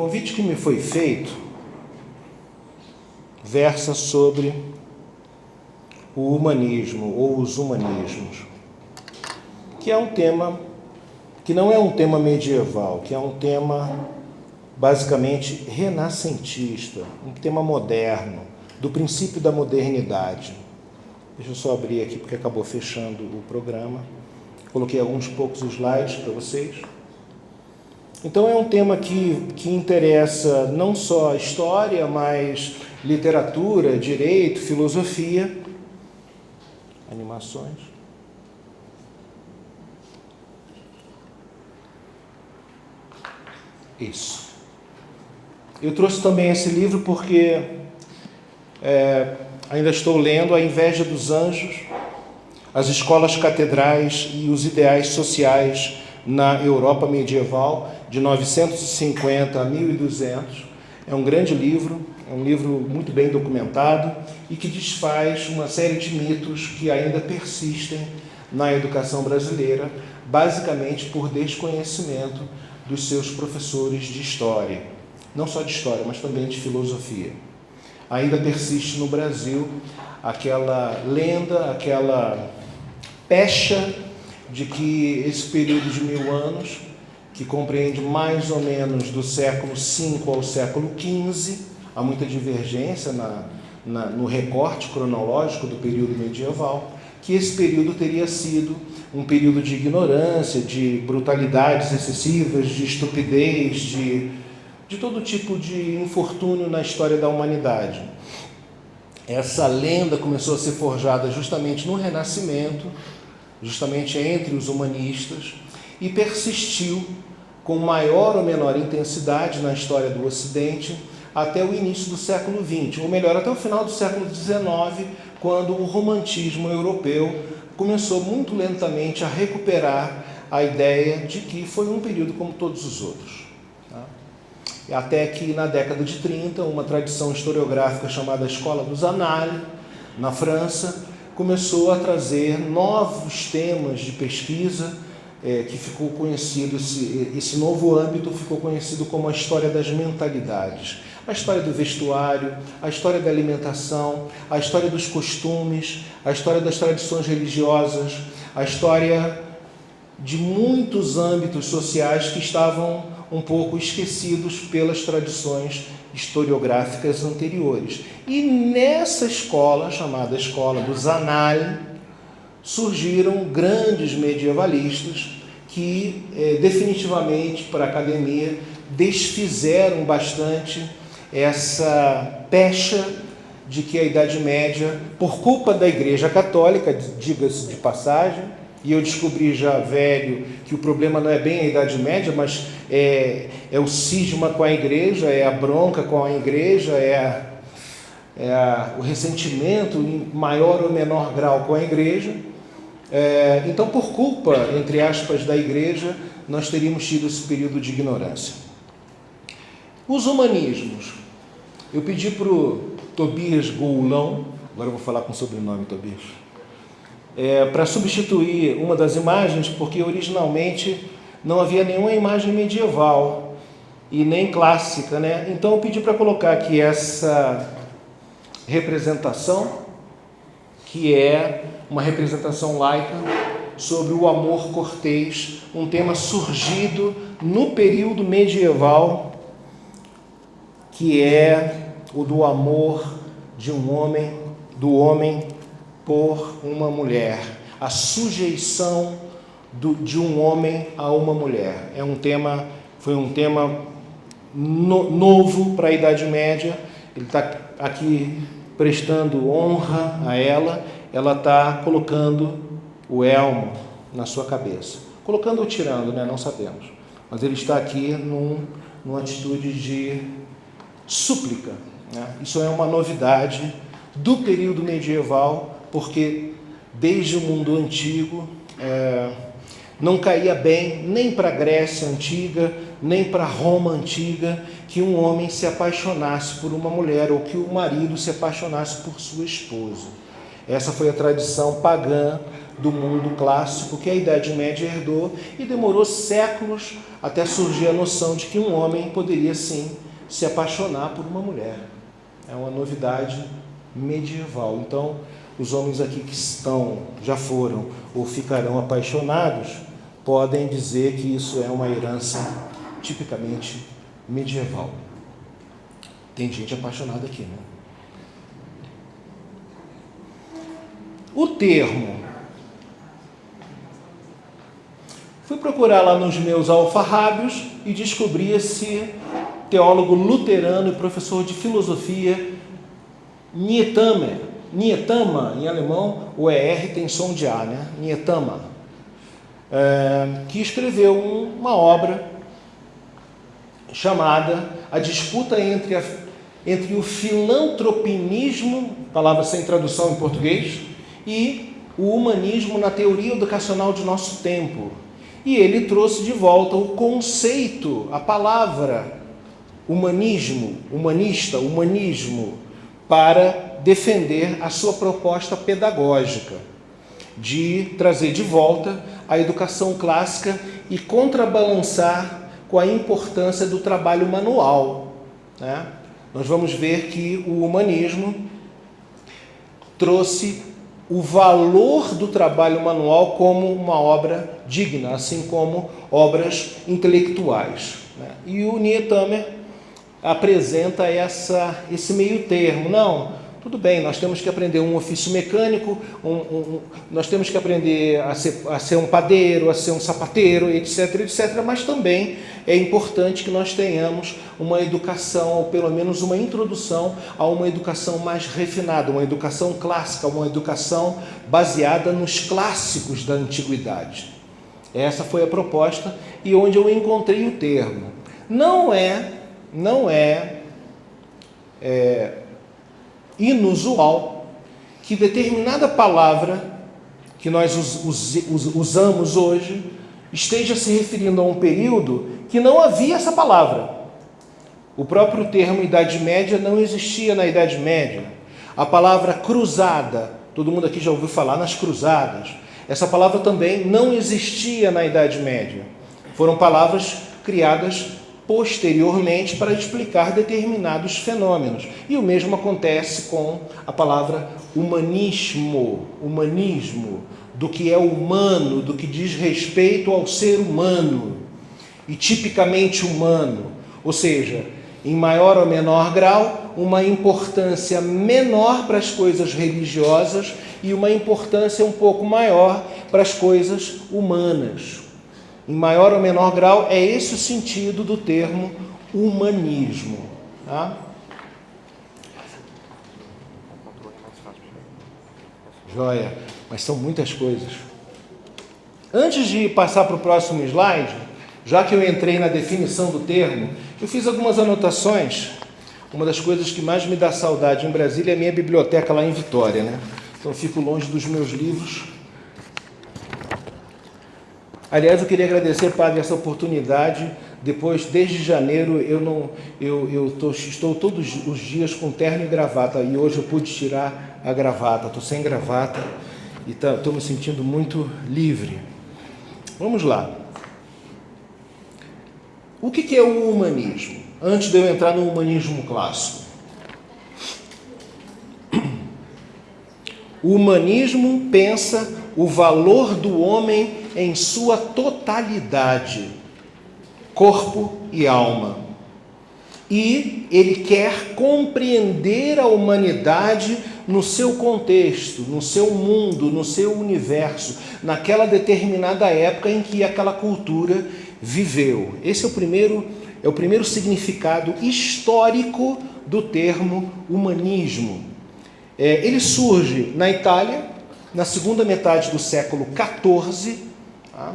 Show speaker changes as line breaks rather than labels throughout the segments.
convite que me foi feito versa sobre o humanismo ou os humanismos, que é um tema que não é um tema medieval, que é um tema basicamente renascentista, um tema moderno, do princípio da modernidade. Deixa eu só abrir aqui porque acabou fechando o programa. Coloquei alguns poucos slides para vocês. Então é um tema que interessa não só a história, mas literatura, direito, filosofia, animações. Isso. Eu trouxe também esse livro porque ainda estou lendo A Inveja dos Anjos, as escolas catedrais e os ideais sociais na Europa medieval, de 950 a 1200. É um grande livro, é um livro muito bem documentado e que desfaz uma série de mitos que ainda persistem na educação brasileira, basicamente por desconhecimento dos seus professores de história. Não só de história, mas também de filosofia. Ainda persiste no Brasil aquela lenda, aquela pecha de que esse período de 1000 anos, que compreende mais ou menos do século V ao século XV, há muita divergência no recorte cronológico do período medieval, que esse período teria sido um período de ignorância, de brutalidades excessivas, de estupidez, de todo tipo de infortúnio na história da humanidade. Essa lenda começou a ser forjada justamente no Renascimento, justamente entre os humanistas, e persistiu com maior ou menor intensidade na história do Ocidente até o início do século XX, ou melhor, até o final do século XIX, quando o romantismo europeu começou muito lentamente a recuperar a ideia de que foi um período como todos os outros. Até que na década de 30, uma tradição historiográfica chamada Escola dos Annales, na França, começou a trazer novos temas de pesquisa, que ficou conhecido, esse novo âmbito ficou conhecido como a história das mentalidades. A história do vestuário, a história da alimentação, a história dos costumes, a história das tradições religiosas, a história de muitos âmbitos sociais que estavam um pouco esquecidos pelas tradições historiográficas anteriores. E nessa escola, chamada Escola dos Annales, surgiram grandes medievalistas que definitivamente para a academia desfizeram bastante essa pecha de que a Idade Média, por culpa da Igreja Católica, diga-se de passagem, e eu descobri já velho que o problema não é bem a Idade Média, mas é o cisma com a Igreja, é a bronca com a Igreja, o ressentimento em maior ou menor grau com a Igreja. Então, por culpa, entre aspas, da Igreja, nós teríamos tido esse período de ignorância. Os humanismos. Eu pedi para o Tobias Goulão, agora eu vou falar com o sobrenome Tobias, para substituir uma das imagens, porque originalmente não havia nenhuma imagem medieval e nem clássica, né? Então eu pedi para colocar aqui essa representação, que é uma representação laica sobre o amor cortês, um tema surgido no período medieval, que é o do amor de um homem, do homem por uma mulher, a sujeição de um homem a uma mulher. Foi um tema novo para a Idade Média. Ele está aqui prestando honra a ela está colocando o elmo na sua cabeça. Colocando ou tirando, né? Não sabemos. Mas ele está aqui numa atitude de súplica, né? Isso é uma novidade do período medieval, porque desde o mundo antigo não caía bem nem para a Grécia antiga, nem para a Roma antiga, que um homem se apaixonasse por uma mulher ou que o marido se apaixonasse por sua esposa. Essa foi a tradição pagã do mundo clássico que a Idade Média herdou e demorou séculos até surgir a noção de que um homem poderia sim se apaixonar por uma mulher. É uma novidade medieval. Então, os homens aqui que já foram ou ficarão apaixonados, podem dizer que isso é uma herança tipicamente medieval. Tem gente apaixonada aqui, né? O termo. Fui procurar lá nos meus alfarrábios e descobri esse teólogo luterano e professor de filosofia, Nietama, em alemão, o ER tem som de A, né? Nietama, que escreveu uma obra chamada A Disputa entre o Filantropinismo, palavra sem tradução em português, e o humanismo na teoria educacional de nosso tempo. E ele trouxe de volta o conceito, a palavra humanismo, humanista, humanismo, para defender a sua proposta pedagógica, de trazer de volta a educação clássica e contrabalançar com a importância do trabalho manual, né? Nós vamos ver que o humanismo trouxe o valor do trabalho manual como uma obra digna, assim como obras intelectuais, né? E o Nietama apresenta esse meio termo. Não, tudo bem, nós temos que aprender um ofício mecânico, nós temos que aprender a ser um padeiro, a ser um sapateiro, etc., etc., mas também é importante que nós tenhamos uma educação, ou pelo menos uma introdução a uma educação mais refinada, uma educação clássica, uma educação baseada nos clássicos da antiguidade. Essa foi a proposta e onde eu encontrei o termo. Não é inusual que determinada palavra que nós usamos hoje esteja se referindo a um período que não havia essa palavra. O próprio termo Idade Média não existia na Idade Média. A palavra cruzada, todo mundo aqui já ouviu falar nas cruzadas. Essa palavra também não existia na Idade Média. Foram palavras criadas posteriormente para explicar determinados fenômenos. E o mesmo acontece com a palavra humanismo, do que é humano, do que diz respeito ao ser humano, e tipicamente humano, ou seja, em maior ou menor grau, uma importância menor para as coisas religiosas e uma importância um pouco maior para as coisas humanas. Em maior ou menor grau, é esse o sentido do termo humanismo. Tá? Joia, mas são muitas coisas. Antes de passar para o próximo slide, já que eu entrei na definição do termo, eu fiz algumas anotações. Uma das coisas que mais me dá saudade em Brasília é a minha biblioteca lá em Vitória, né? Então eu fico longe dos meus livros. Aliás, eu queria agradecer, padre, essa oportunidade. Depois, desde janeiro, estou todos os dias com terno e gravata, e hoje eu pude tirar a gravata. Estou sem gravata e estou me sentindo muito livre. Vamos lá. O que é o humanismo? Antes de eu entrar no humanismo clássico. O humanismo pensa o valor do homem em sua totalidade, corpo e alma. E ele quer compreender a humanidade no seu contexto, no seu mundo, no seu universo, naquela determinada época em que aquela cultura viveu. Esse é o primeiro significado histórico do termo humanismo. Ele surge na Itália, na segunda metade do século XIV, tá?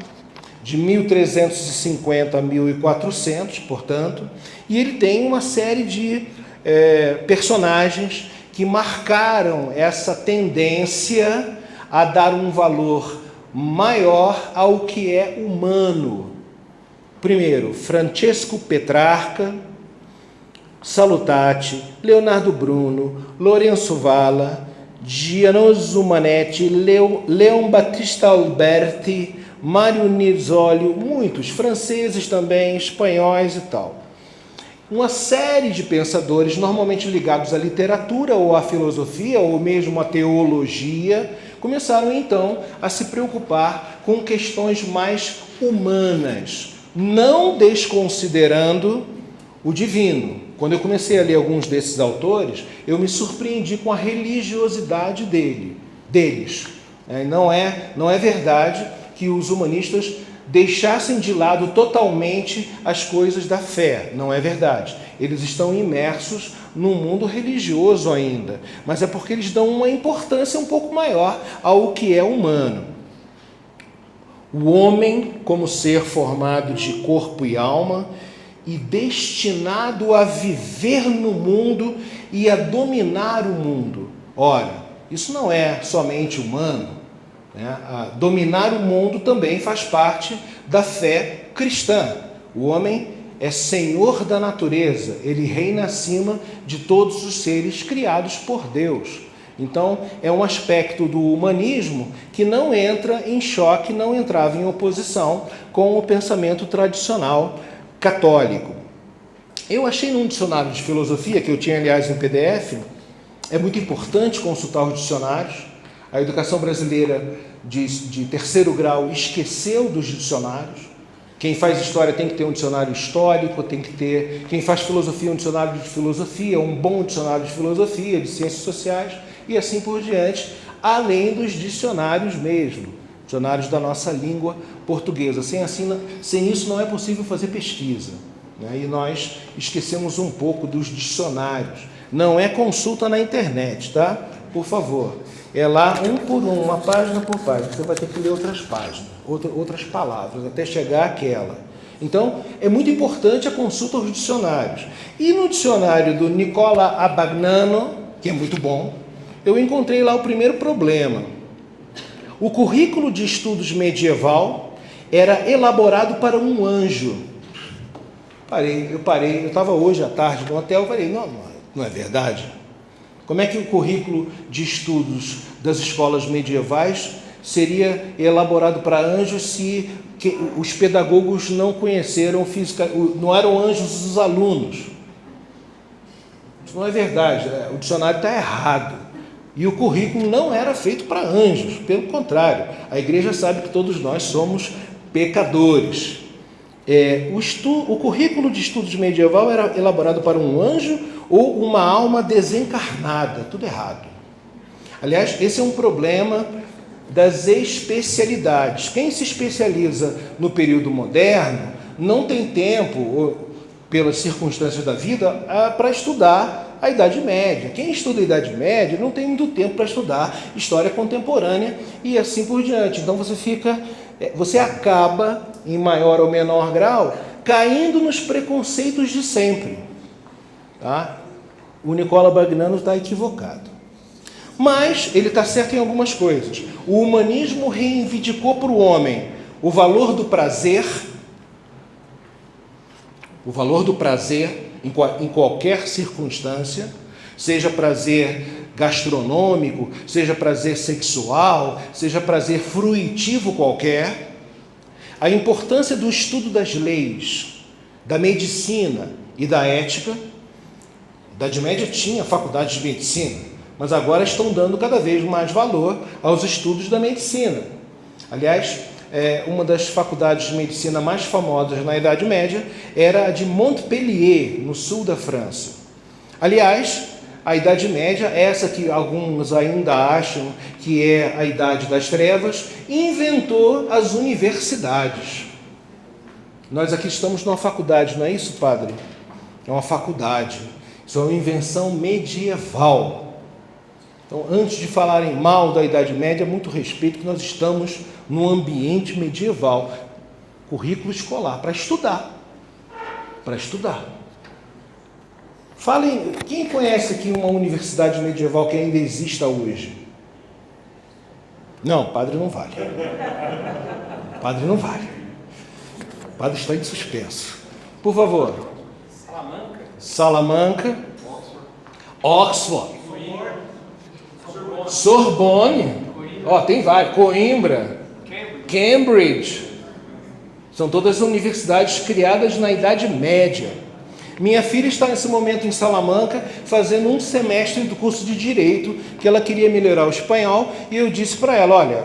De 1350 a 1400, portanto, e ele tem uma série de personagens que marcaram essa tendência a dar um valor maior ao que é humano. Primeiro, Francesco Petrarca, Salutati, Leonardo Bruno, Lorenzo Valla, Gianoso Manetti, Leon Battista Alberti, Mário Nirzolio, muitos, franceses também, espanhóis e tal. Uma série de pensadores, normalmente ligados à literatura ou à filosofia, ou mesmo à teologia, começaram então a se preocupar com questões mais humanas, não desconsiderando o divino. Quando eu comecei a ler alguns desses autores, eu me surpreendi com a religiosidade deles. Não é verdade que os humanistas deixassem de lado totalmente as coisas da fé. Não é verdade. Eles estão imersos num mundo religioso ainda, mas é porque eles dão uma importância um pouco maior ao que é humano. O homem, como ser formado de corpo e alma, e destinado a viver no mundo e a dominar o mundo. Ora, isso não é somente humano, né? Dominar o mundo também faz parte da fé cristã. O homem é senhor da natureza, ele reina acima de todos os seres criados por Deus. Então, é um aspecto do humanismo que não entra em choque, não entrava em oposição com o pensamento tradicional católico. Eu achei num dicionário de filosofia, que eu tinha, aliás, em PDF, é muito importante consultar os dicionários. A educação brasileira de terceiro grau esqueceu dos dicionários. Quem faz história tem que ter um dicionário histórico, tem que ter... Quem faz filosofia, um dicionário de filosofia, um bom dicionário de filosofia, de ciências sociais, e assim por diante, além dos dicionários mesmo, dicionários da nossa língua portuguesa. Sem isso não é possível fazer pesquisa, né? E nós esquecemos um pouco dos dicionários. Não é consulta na internet, tá? Por favor. É lá um por um, uma página por página. Você vai ter que ler outras páginas, outras palavras, até chegar àquela. Então, é muito importante a consulta aos dicionários. E no dicionário do Nicola Abagnano, que é muito bom, eu encontrei lá o primeiro problema. O currículo de estudos medieval era elaborado para um anjo. Eu estava hoje à tarde no hotel, falei, não é verdade? Como é que o currículo de estudos das escolas medievais seria elaborado para anjos se os pedagogos não conheceram física, não eram anjos os alunos? Isso não é verdade, o dicionário está errado. E o currículo não era feito para anjos, pelo contrário, a igreja sabe que todos nós somos pecadores. O currículo de estudos medieval era elaborado para um anjo ou uma alma desencarnada, tudo errado. Aliás, esse é um problema das especialidades. Quem se especializa no período moderno não tem tempo, pelas circunstâncias da vida, para estudar a Idade Média. Quem estuda a Idade Média não tem muito tempo para estudar história contemporânea e assim por diante. Então você acaba, em maior ou menor grau, caindo nos preconceitos de sempre. Tá? O Nicola Abagnano está equivocado. Mas ele está certo em algumas coisas. O humanismo reivindicou para o homem o valor do prazer em qualquer circunstância, seja prazer gastronômico, seja prazer sexual, seja prazer fruitivo qualquer. A importância do estudo das leis, da medicina e da ética. A Idade Média tinha faculdade de medicina, mas agora estão dando cada vez mais valor aos estudos da medicina. Aliás, uma das faculdades de medicina mais famosas na Idade Média era a de Montpellier, no sul da França. Aliás, a Idade Média, essa que alguns ainda acham que é a Idade das Trevas, inventou as universidades. Nós aqui estamos numa faculdade, não é isso, padre? É uma faculdade. Isso é uma invenção medieval. Então, antes de falarem mal da Idade Média, muito respeito que nós estamos num ambiente medieval. Currículo escolar, para estudar. Para estudar. Falem, quem conhece aqui uma universidade medieval que ainda exista hoje? Não, padre não vale. Padre não vale. O padre está em suspenso. Por favor. Salamanca. Oxford. Sorbonne, tem vários, Coimbra, Cambridge, são todas universidades criadas na Idade Média. Minha filha está nesse momento em Salamanca, fazendo um semestre do curso de Direito, que ela queria melhorar o espanhol, e eu disse para ela, olha,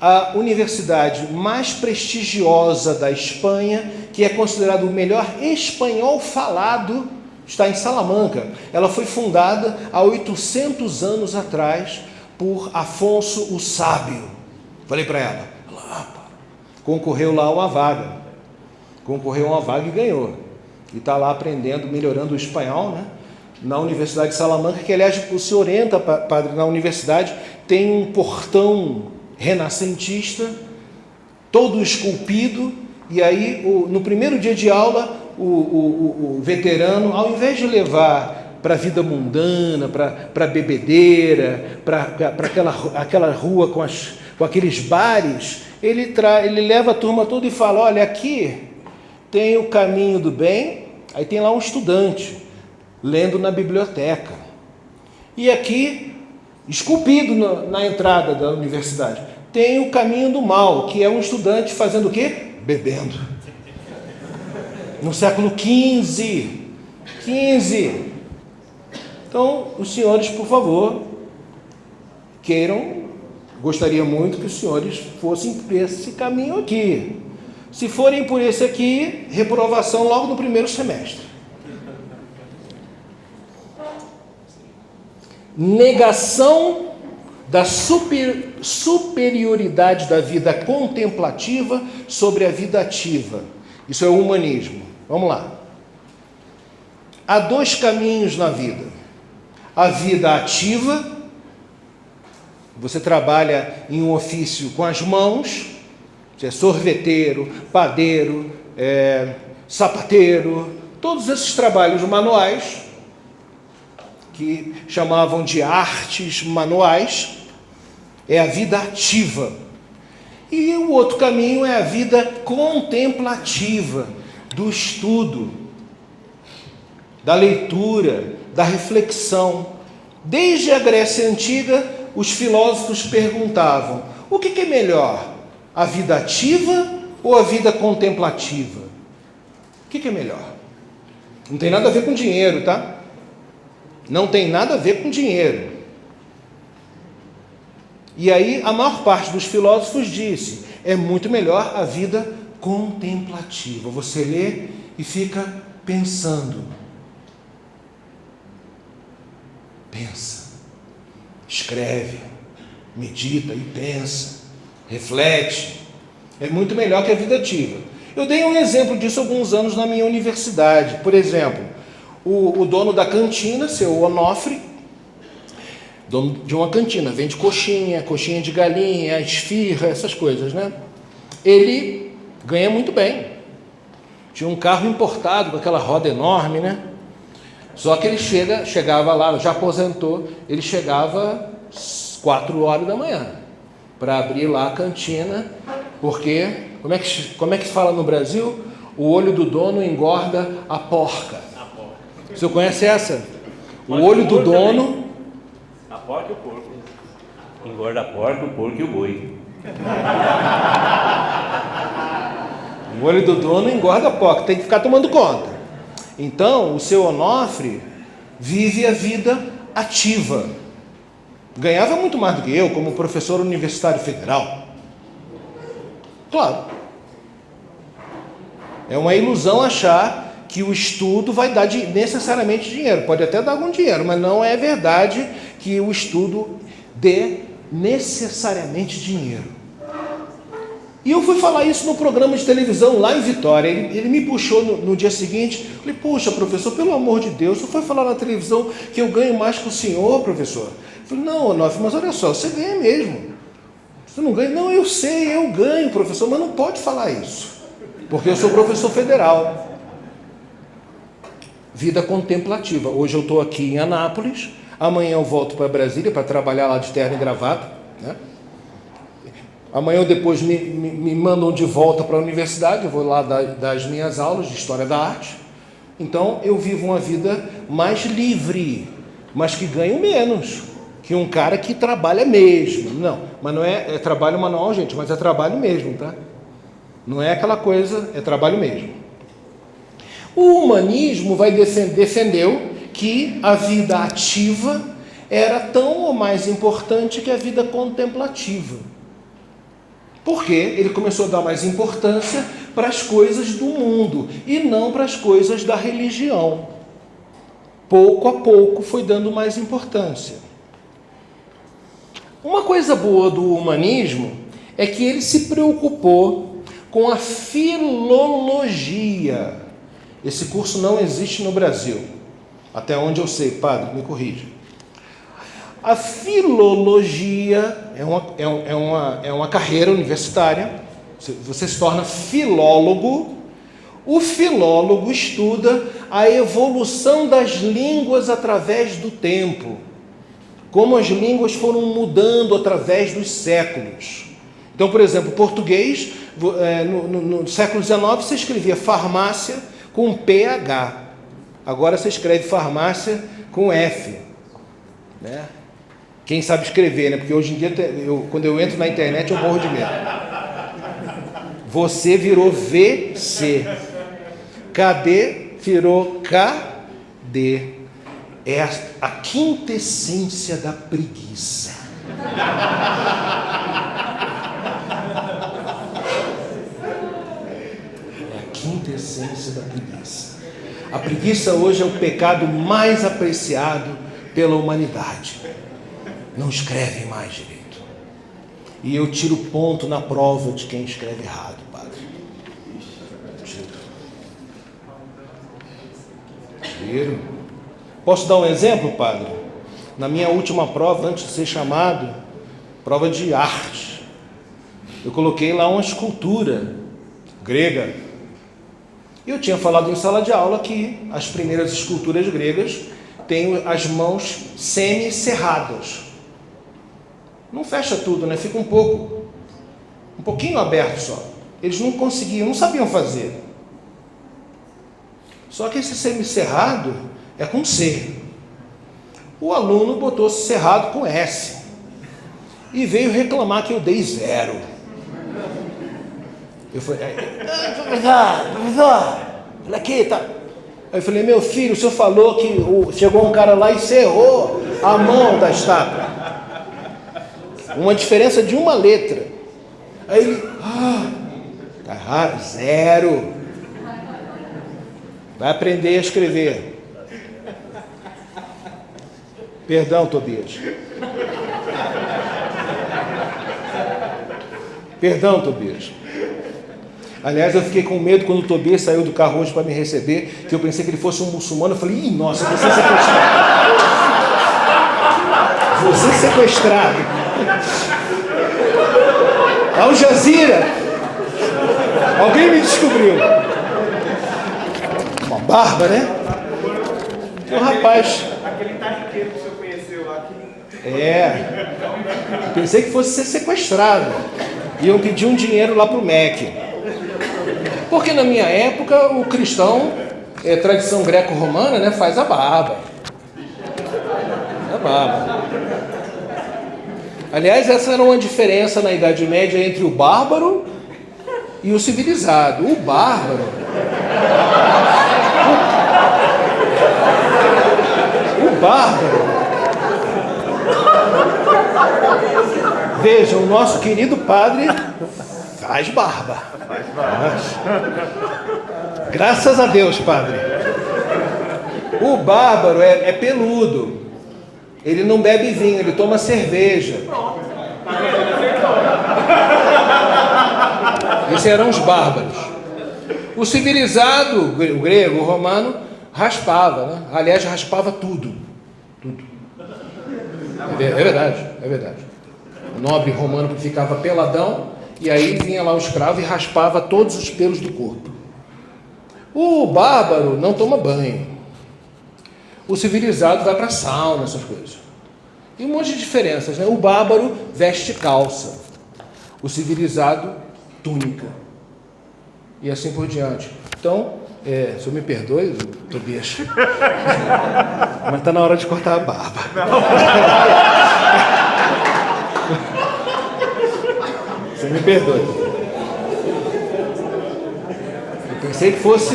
a universidade mais prestigiosa da Espanha, que é considerado o melhor espanhol falado, está em Salamanca. Ela foi fundada há 800 anos atrás por Afonso o Sábio. Falei para ela, concorreu lá a uma vaga, e ganhou. E está lá aprendendo, melhorando o espanhol, né? Na Universidade de Salamanca, que aliás se orienta, padre, na universidade, tem um portão renascentista, todo esculpido, e aí no primeiro dia de aula, o veterano, ao invés de levar para a vida mundana, para a bebedeira, para aquela rua com aqueles bares, ele leva a turma toda e fala, olha, aqui tem o caminho do bem, aí tem lá um estudante, lendo na biblioteca. E aqui, esculpido na entrada da universidade, tem o caminho do mal, que é um estudante fazendo o quê? Bebendo. No século XV. Então, os senhores, por favor, gostaria muito que os senhores fossem por esse caminho aqui. Se forem por esse aqui, reprovação logo no primeiro semestre. Negação da superioridade da vida contemplativa sobre a vida ativa. Isso é o humanismo. Vamos lá. Há dois caminhos na vida. A vida ativa, você trabalha em um ofício com as mãos, você é sorveteiro, padeiro, sapateiro, todos esses trabalhos manuais, que chamavam de artes manuais, é a vida ativa. E o outro caminho é a vida contemplativa, do estudo, da leitura, da reflexão. Desde a Grécia Antiga, os filósofos perguntavam, o que é melhor, a vida ativa ou a vida contemplativa? O que é melhor? Não tem nada a ver com dinheiro, tá? Não tem nada a ver com dinheiro. E aí a maior parte dos filósofos disse, é muito melhor a vida contemplativa. Você lê e fica pensando. Pensa, escreve, medita e pensa, reflete. É muito melhor que a vida ativa. Eu dei um exemplo disso há alguns anos na minha universidade. Por exemplo, o dono da cantina, seu Onofre, dono de uma cantina, vende coxinha de galinha, esfirra, essas coisas, né? Ele ganha muito bem. Tinha um carro importado com aquela roda enorme, né? Só que ele chegava lá, já aposentou, ele chegava às 4 horas da manhã para abrir lá a cantina, porque, como é que se fala no Brasil? O olho do dono engorda a porca. Você conhece essa? O olho do dono...
Também. A porca e o porco. Engorda a porca, o porco e o boi.
O olho do dono engorda a porca, tem que ficar tomando conta. Então, o seu Onofre vive a vida ativa. Ganhava muito mais do que eu, como professor universitário federal. Claro. É uma ilusão achar que o estudo vai dar necessariamente dinheiro. Pode até dar algum dinheiro, mas não é verdade que o estudo dê necessariamente dinheiro. E eu fui falar isso no programa de televisão lá em Vitória. Ele me puxou no dia seguinte. Falei, puxa, professor, pelo amor de Deus, você foi falar na televisão que eu ganho mais que o senhor, professor? Eu falei, não, Onofre, mas olha só, você ganha mesmo. Você não ganha? Não, eu sei, eu ganho, professor, mas não pode falar isso, porque eu sou professor federal. Vida contemplativa. Hoje eu estou aqui em Anápolis, amanhã eu volto para Brasília para trabalhar lá de terno e gravata, né? Amanhã ou depois me mandam de volta para a universidade, eu vou lá dar as minhas aulas de História da Arte. Então eu vivo uma vida mais livre, mas que ganho menos. que um cara que trabalha mesmo. Não, mas não é trabalho manual, gente, mas é trabalho mesmo, tá? Não é aquela coisa, é trabalho mesmo. O humanismo defendeu que a vida ativa era tão ou mais importante que a vida contemplativa. Porque ele começou a dar mais importância para as coisas do mundo e não para as coisas da religião. Pouco a pouco foi dando mais importância. Uma coisa boa do humanismo é que ele se preocupou com a filologia. Esse curso não existe no Brasil, até onde eu sei, padre, me corrija. A filologia é uma carreira universitária, você se torna filólogo. O filólogo estuda a evolução das línguas através do tempo, como as línguas foram mudando através dos séculos. Então, por exemplo, o português, no século XIX, você escrevia farmácia com PH. Agora você escreve farmácia com F. Né? Quem sabe escrever, né? Porque hoje em dia, quando eu entro na internet, eu morro de medo. Você virou VC. KD virou KD. É a quintessência da preguiça. É a quintessência da preguiça. A preguiça hoje é o pecado mais apreciado pela humanidade. Não escreve mais direito. E eu tiro ponto na prova de quem escreve errado, padre. Tiro. Posso dar um exemplo, padre? Na minha última prova, antes de ser chamado, prova de arte, eu coloquei lá uma escultura grega. E eu tinha falado em sala de aula que as primeiras esculturas gregas têm as mãos semi-cerradas. Não fecha tudo, né? Fica um pouquinho aberto só. Eles não conseguiam, não sabiam fazer. Só que esse semi-cerrado é com C. O aluno botou cerrado com S. E veio reclamar que eu dei 0. Eu falei, professor, olha aqui, tá. Aí eu falei, meu filho, o senhor falou que chegou um cara lá e cerrou a mão da estátua. Uma diferença de uma letra. Aí ele, tá errado, 0. Vai aprender a escrever. Perdão, Tobias. Perdão, Tobias. Aliás, eu fiquei com medo quando o Tobias saiu do carro hoje para me receber, que eu pensei que ele fosse um muçulmano. Eu falei, nossa, você sequestrado. Você sequestrado. Al Jazeera. Alguém me descobriu. Uma barba, né? Um rapaz.
Aquele tariqueiro que o senhor conheceu lá.
Pensei que fosse ser sequestrado. Iam pedir um dinheiro lá para o MEC. Porque na minha época o cristão, tradição greco-romana, né, faz a barba. A barba. Aliás, essa era uma diferença na Idade Média entre o bárbaro e o civilizado. O bárbaro... O bárbaro... Vejam, o nosso querido padre faz barba. Graças a Deus, padre. O bárbaro é peludo. Ele não bebe vinho, ele toma cerveja. Esses eram os bárbaros. O civilizado, o grego, o romano, raspava, né? Aliás, raspava tudo. Tudo. É verdade, é verdade. O nobre romano que ficava peladão, e aí vinha lá o escravo e raspava todos os pelos do corpo. O bárbaro não toma banho. O civilizado vai para a sauna, essas coisas. E um monte de diferenças, né? O bárbaro veste calça. O civilizado, túnica. E assim por diante. Então, o senhor me perdoe, Tobias, mas está na hora de cortar a barba. perdoe. Eu pensei que fosse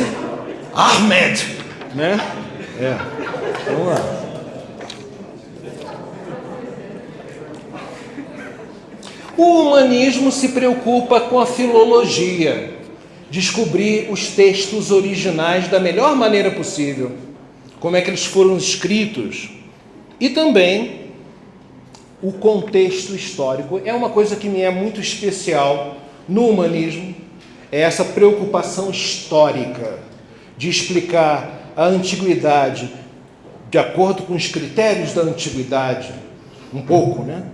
Ahmed, né? Vamos lá. O humanismo se preocupa com a filologia, descobrir os textos originais da melhor maneira possível, como é que eles foram escritos, e também o contexto histórico. É uma coisa que me é muito especial no humanismo, é essa preocupação histórica, de explicar a antiguidade de acordo com os critérios da antiguidade, um pouco, né?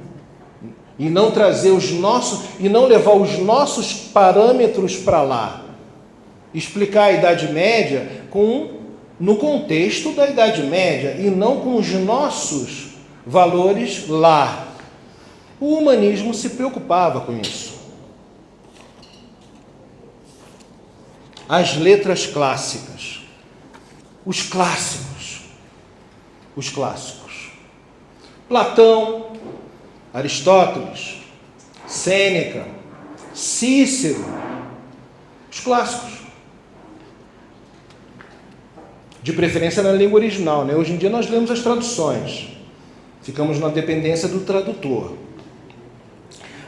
E não trazer os nossos, e não levar os nossos parâmetros para lá. Explicar a Idade Média no contexto da Idade Média e não com os nossos valores lá. O humanismo se preocupava com isso. As letras clássicas, os clássicos. Platão, Aristóteles, Sêneca, Cícero, os clássicos. De preferência na língua original, né? Hoje em dia nós lemos as traduções, ficamos na dependência do tradutor.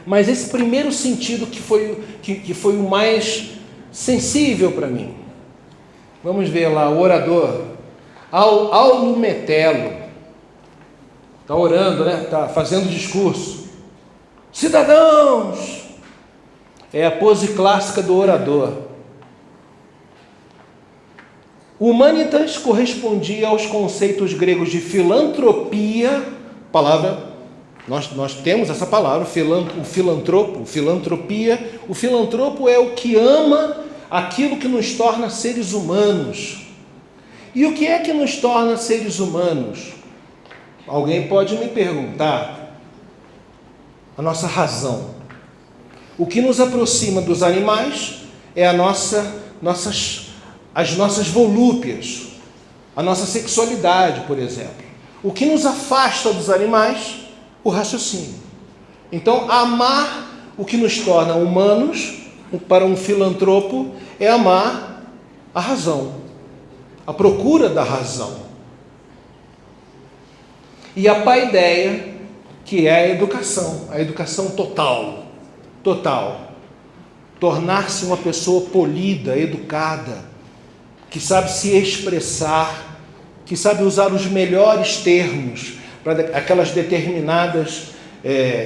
Mas esse primeiro sentido que foi o mais sensível para mim. Vamos ver lá, o orador, Aulo Metelo, está orando, né? Está fazendo discurso. Cidadãos! É a pose clássica do orador. Humanitas correspondia aos conceitos gregos de filantropia, palavra, nós temos essa palavra, o filantropo, filantropia. O filantropo é o que ama aquilo que nos torna seres humanos. E o que é que nos torna seres humanos? Alguém pode me perguntar. A nossa razão. O que nos aproxima dos animais é as nossas volúpias, a nossa sexualidade, por exemplo. O que nos afasta dos animais? O raciocínio. Então, amar o que nos torna humanos, para um filantropo, é amar a razão, a procura da razão. E a paideia, que é a educação total. Tornar-se uma pessoa polida, educada, que sabe se expressar, que sabe usar os melhores termos para aquelas determinadas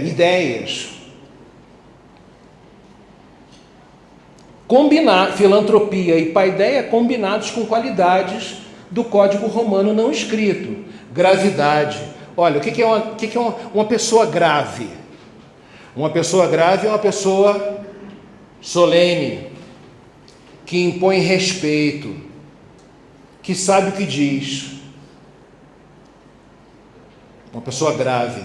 ideias. Combinar filantropia e paideia combinados com qualidades do Código Romano não escrito. Gravidade. Olha, o que é uma pessoa grave? Uma pessoa grave é uma pessoa solene, que impõe respeito, que sabe o que diz. Uma pessoa grave.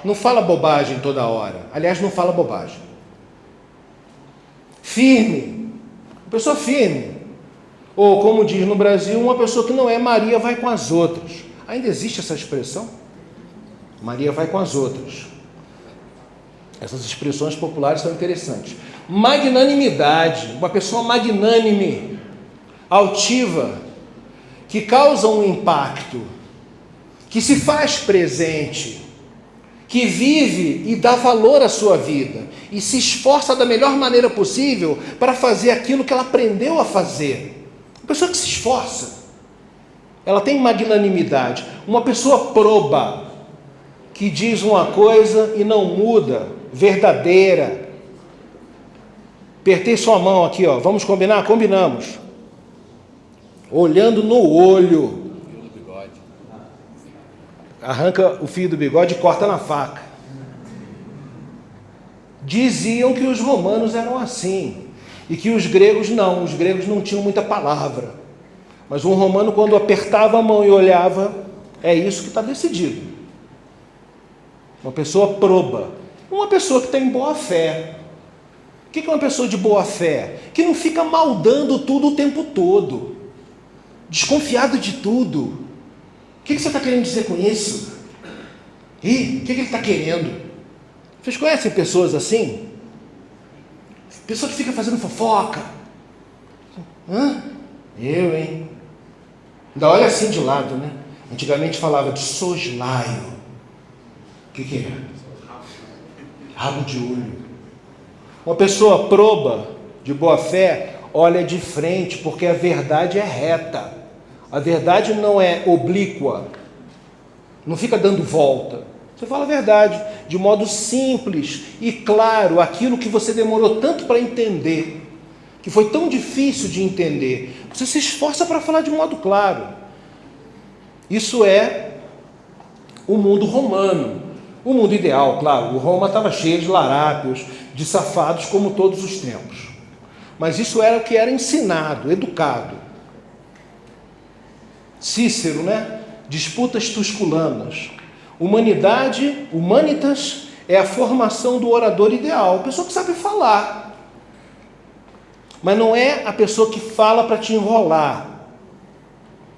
Não fala bobagem toda hora. Aliás, não fala bobagem. Firme. Uma pessoa firme. Ou, como diz no Brasil, uma pessoa que não é Maria vai com as outras. Ainda existe essa expressão? Maria vai com as outras. Essas expressões populares são interessantes. Magnanimidade. Uma pessoa magnânime, altiva, que causa um impacto, que se faz presente, que vive e dá valor à sua vida e se esforça da melhor maneira possível para fazer aquilo que ela aprendeu a fazer. Uma pessoa que se esforça, ela tem magnanimidade. Uma pessoa proba, que diz uma coisa e não muda, verdadeira. Apertei sua mão aqui, ó. Vamos combinar? Combinamos. Olhando no olho. Arranca o fio do bigode e corta na faca. Diziam que os romanos eram assim. E que os gregos não tinham muita palavra. Mas um romano, quando apertava a mão e olhava, é isso que está decidido. Uma pessoa proba. Uma pessoa que tem boa fé. O que é uma pessoa de boa fé? Que não fica maldando tudo o tempo todo. Desconfiado de tudo. O que você está querendo dizer com isso? O que ele está querendo? Vocês conhecem pessoas assim? Pessoa que fica fazendo fofoca. Hã? Eu, hein? Ainda olha assim de lado, né? Antigamente falava de soslaio. O que é? Rabo de olho. Uma pessoa proba, de boa fé, olha de frente, porque a verdade é reta. A verdade não é oblíqua. Não fica dando volta. Você fala a verdade, de modo simples e claro, aquilo que você demorou tanto para entender, que foi tão difícil de entender. Você se esforça para falar de modo claro. Isso é o mundo romano. O mundo ideal, claro, o Roma estava cheio de larápios, de safados, como todos os tempos. Mas isso era o que era ensinado, educado. Cícero, né? Disputas tusculanas. Humanitas, é a formação do orador ideal, a pessoa que sabe falar. Mas não é a pessoa que fala para te enrolar,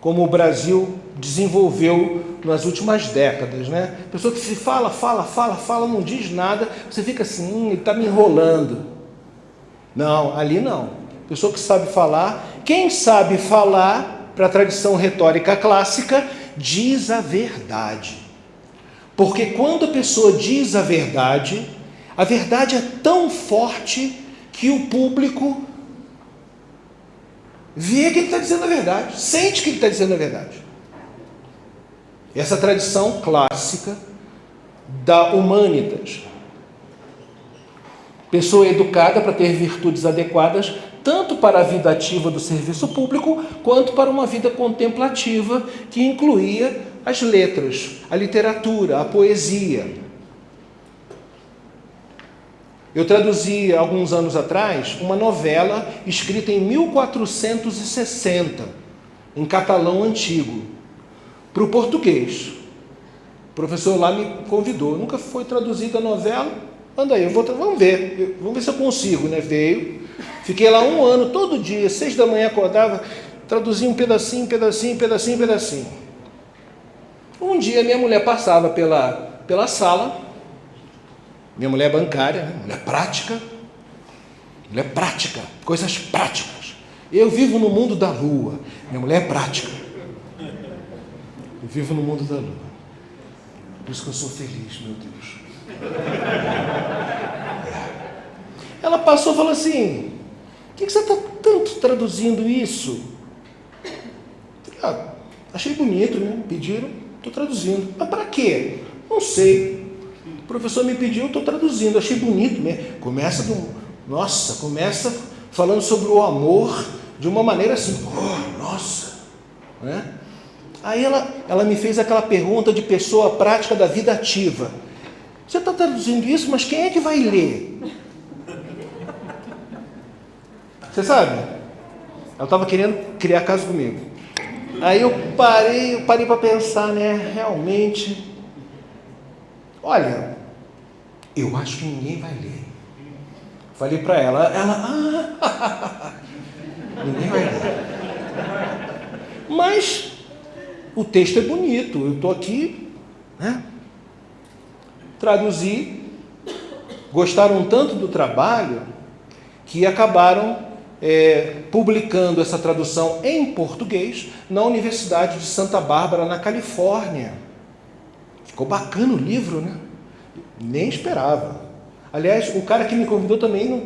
como o Brasil desenvolveu nas últimas décadas, né? A pessoa que se fala, não diz nada, você fica assim, ele está me enrolando. Não, ali não. A pessoa que sabe falar, quem sabe falar, para a tradição retórica clássica, diz a verdade. Porque quando a pessoa diz a verdade é tão forte que o público vê que ele está dizendo a verdade, sente que ele está dizendo a verdade. Essa tradição clássica da humanitas. Pessoa educada para ter virtudes adequadas, tanto para a vida ativa do serviço público, quanto para uma vida contemplativa, que incluía as letras, a literatura, a poesia. Eu traduzi, alguns anos atrás, uma novela escrita em 1460, em catalão antigo, para o português. O professor lá me convidou, nunca foi traduzida a novela, anda aí, vamos ver se eu consigo, né? Veio, fiquei lá 1 ano, todo dia, 6 da manhã acordava, traduzia um pedacinho. Um dia minha mulher passava pela sala, minha mulher é bancária, né? mulher prática, coisas práticas. Eu vivo no mundo da lua, minha mulher é prática. Eu vivo no mundo da lua. Por isso que eu sou feliz, meu Deus. Ela passou e falou assim: por que você está tanto traduzindo isso? Achei bonito, né? Pediram, estou traduzindo. Mas para quê? Não sei. O professor me pediu, estou traduzindo. Achei bonito mesmo. Começa falando sobre o amor de uma maneira assim, né? Aí ela me fez aquela pergunta de pessoa prática da vida ativa. Você está traduzindo isso, mas quem é que vai ler? Você sabe? Ela estava querendo criar caso comigo. Aí eu parei para pensar, né? Realmente, olha, eu acho que ninguém vai ler. Falei para ela, ninguém vai ler. Mas o texto é bonito, eu estou aqui, né? Traduzi, gostaram tanto do trabalho que acabaram publicando essa tradução em português na Universidade de Santa Bárbara, na Califórnia. Ficou bacana o livro, né? Nem esperava. Aliás, o cara que me convidou também não...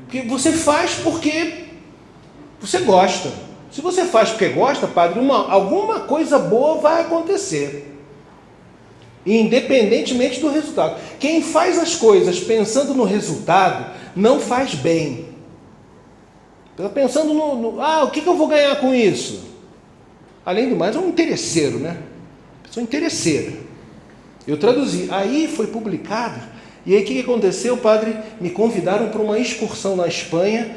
Porque você faz porque você gosta. Se você faz porque gosta, padre, alguma coisa boa vai acontecer. Independentemente do resultado. Quem faz as coisas pensando no resultado, não faz bem. Pensando o que eu vou ganhar com isso? Além do mais, é um interesseiro, né? Pessoa interesseira. Eu traduzi. Aí foi publicado. E aí o que aconteceu? Padre, me convidaram para uma excursão na Espanha,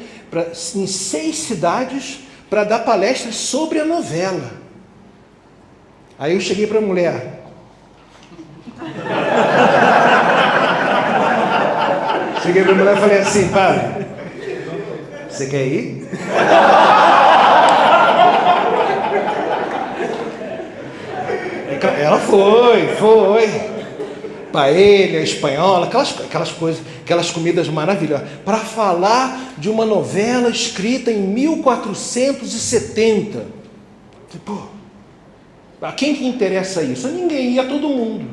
em 6 cidades, para dar palestras sobre a novela. Aí eu cheguei para a mulher. Cheguei para a mulher e falei assim: padre, você quer ir? Ela foi. paella espanhola, aquelas coisas, aquelas comidas maravilhosas, para falar de uma novela escrita em 1470. Pô, a quem que interessa isso? A ninguém, e a todo mundo.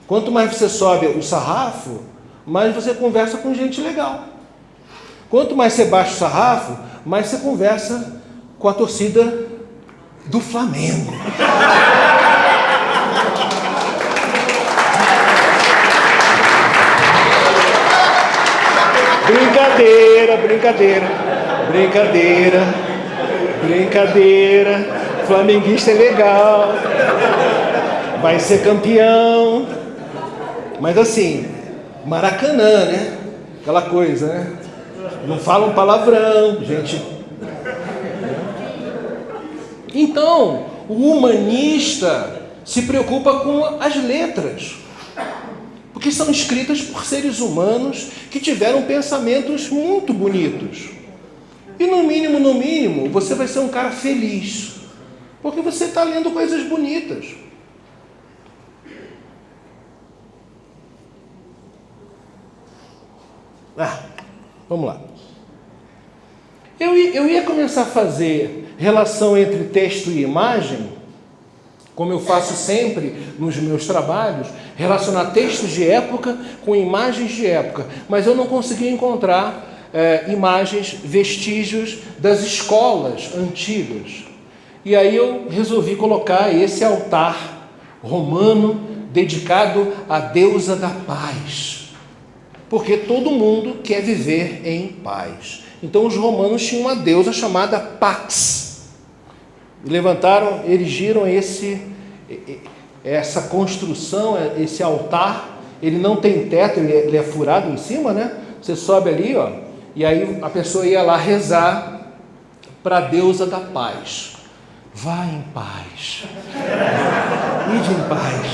Quanto mais você sobe o sarrafo, mais você conversa com gente legal. Quanto mais você baixa o sarrafo, mais você conversa com a torcida do Flamengo. Brincadeira. Flamenguista é legal, vai ser campeão. Mas assim, Maracanã, né? Aquela coisa, né? Não falam palavrão, gente. Então, o humanista se preocupa com as letras, porque são escritas por seres humanos que tiveram pensamentos muito bonitos. E no mínimo, você vai ser um cara feliz, porque você está lendo coisas bonitas. Vamos lá. Eu ia começar a fazer relação entre texto e imagem, como eu faço sempre nos meus trabalhos, relacionar textos de época com imagens de época, mas eu não consegui encontrar imagens, vestígios das escolas antigas. E aí eu resolvi colocar esse altar romano dedicado à deusa da paz, porque todo mundo quer viver em paz. Então os romanos tinham uma deusa chamada Pax. Erigiram essa construção, esse altar. Ele não tem teto, ele é furado em cima, né? Você sobe ali, ó, e aí a pessoa ia lá rezar para a deusa da paz. Vá em paz. Ide em paz.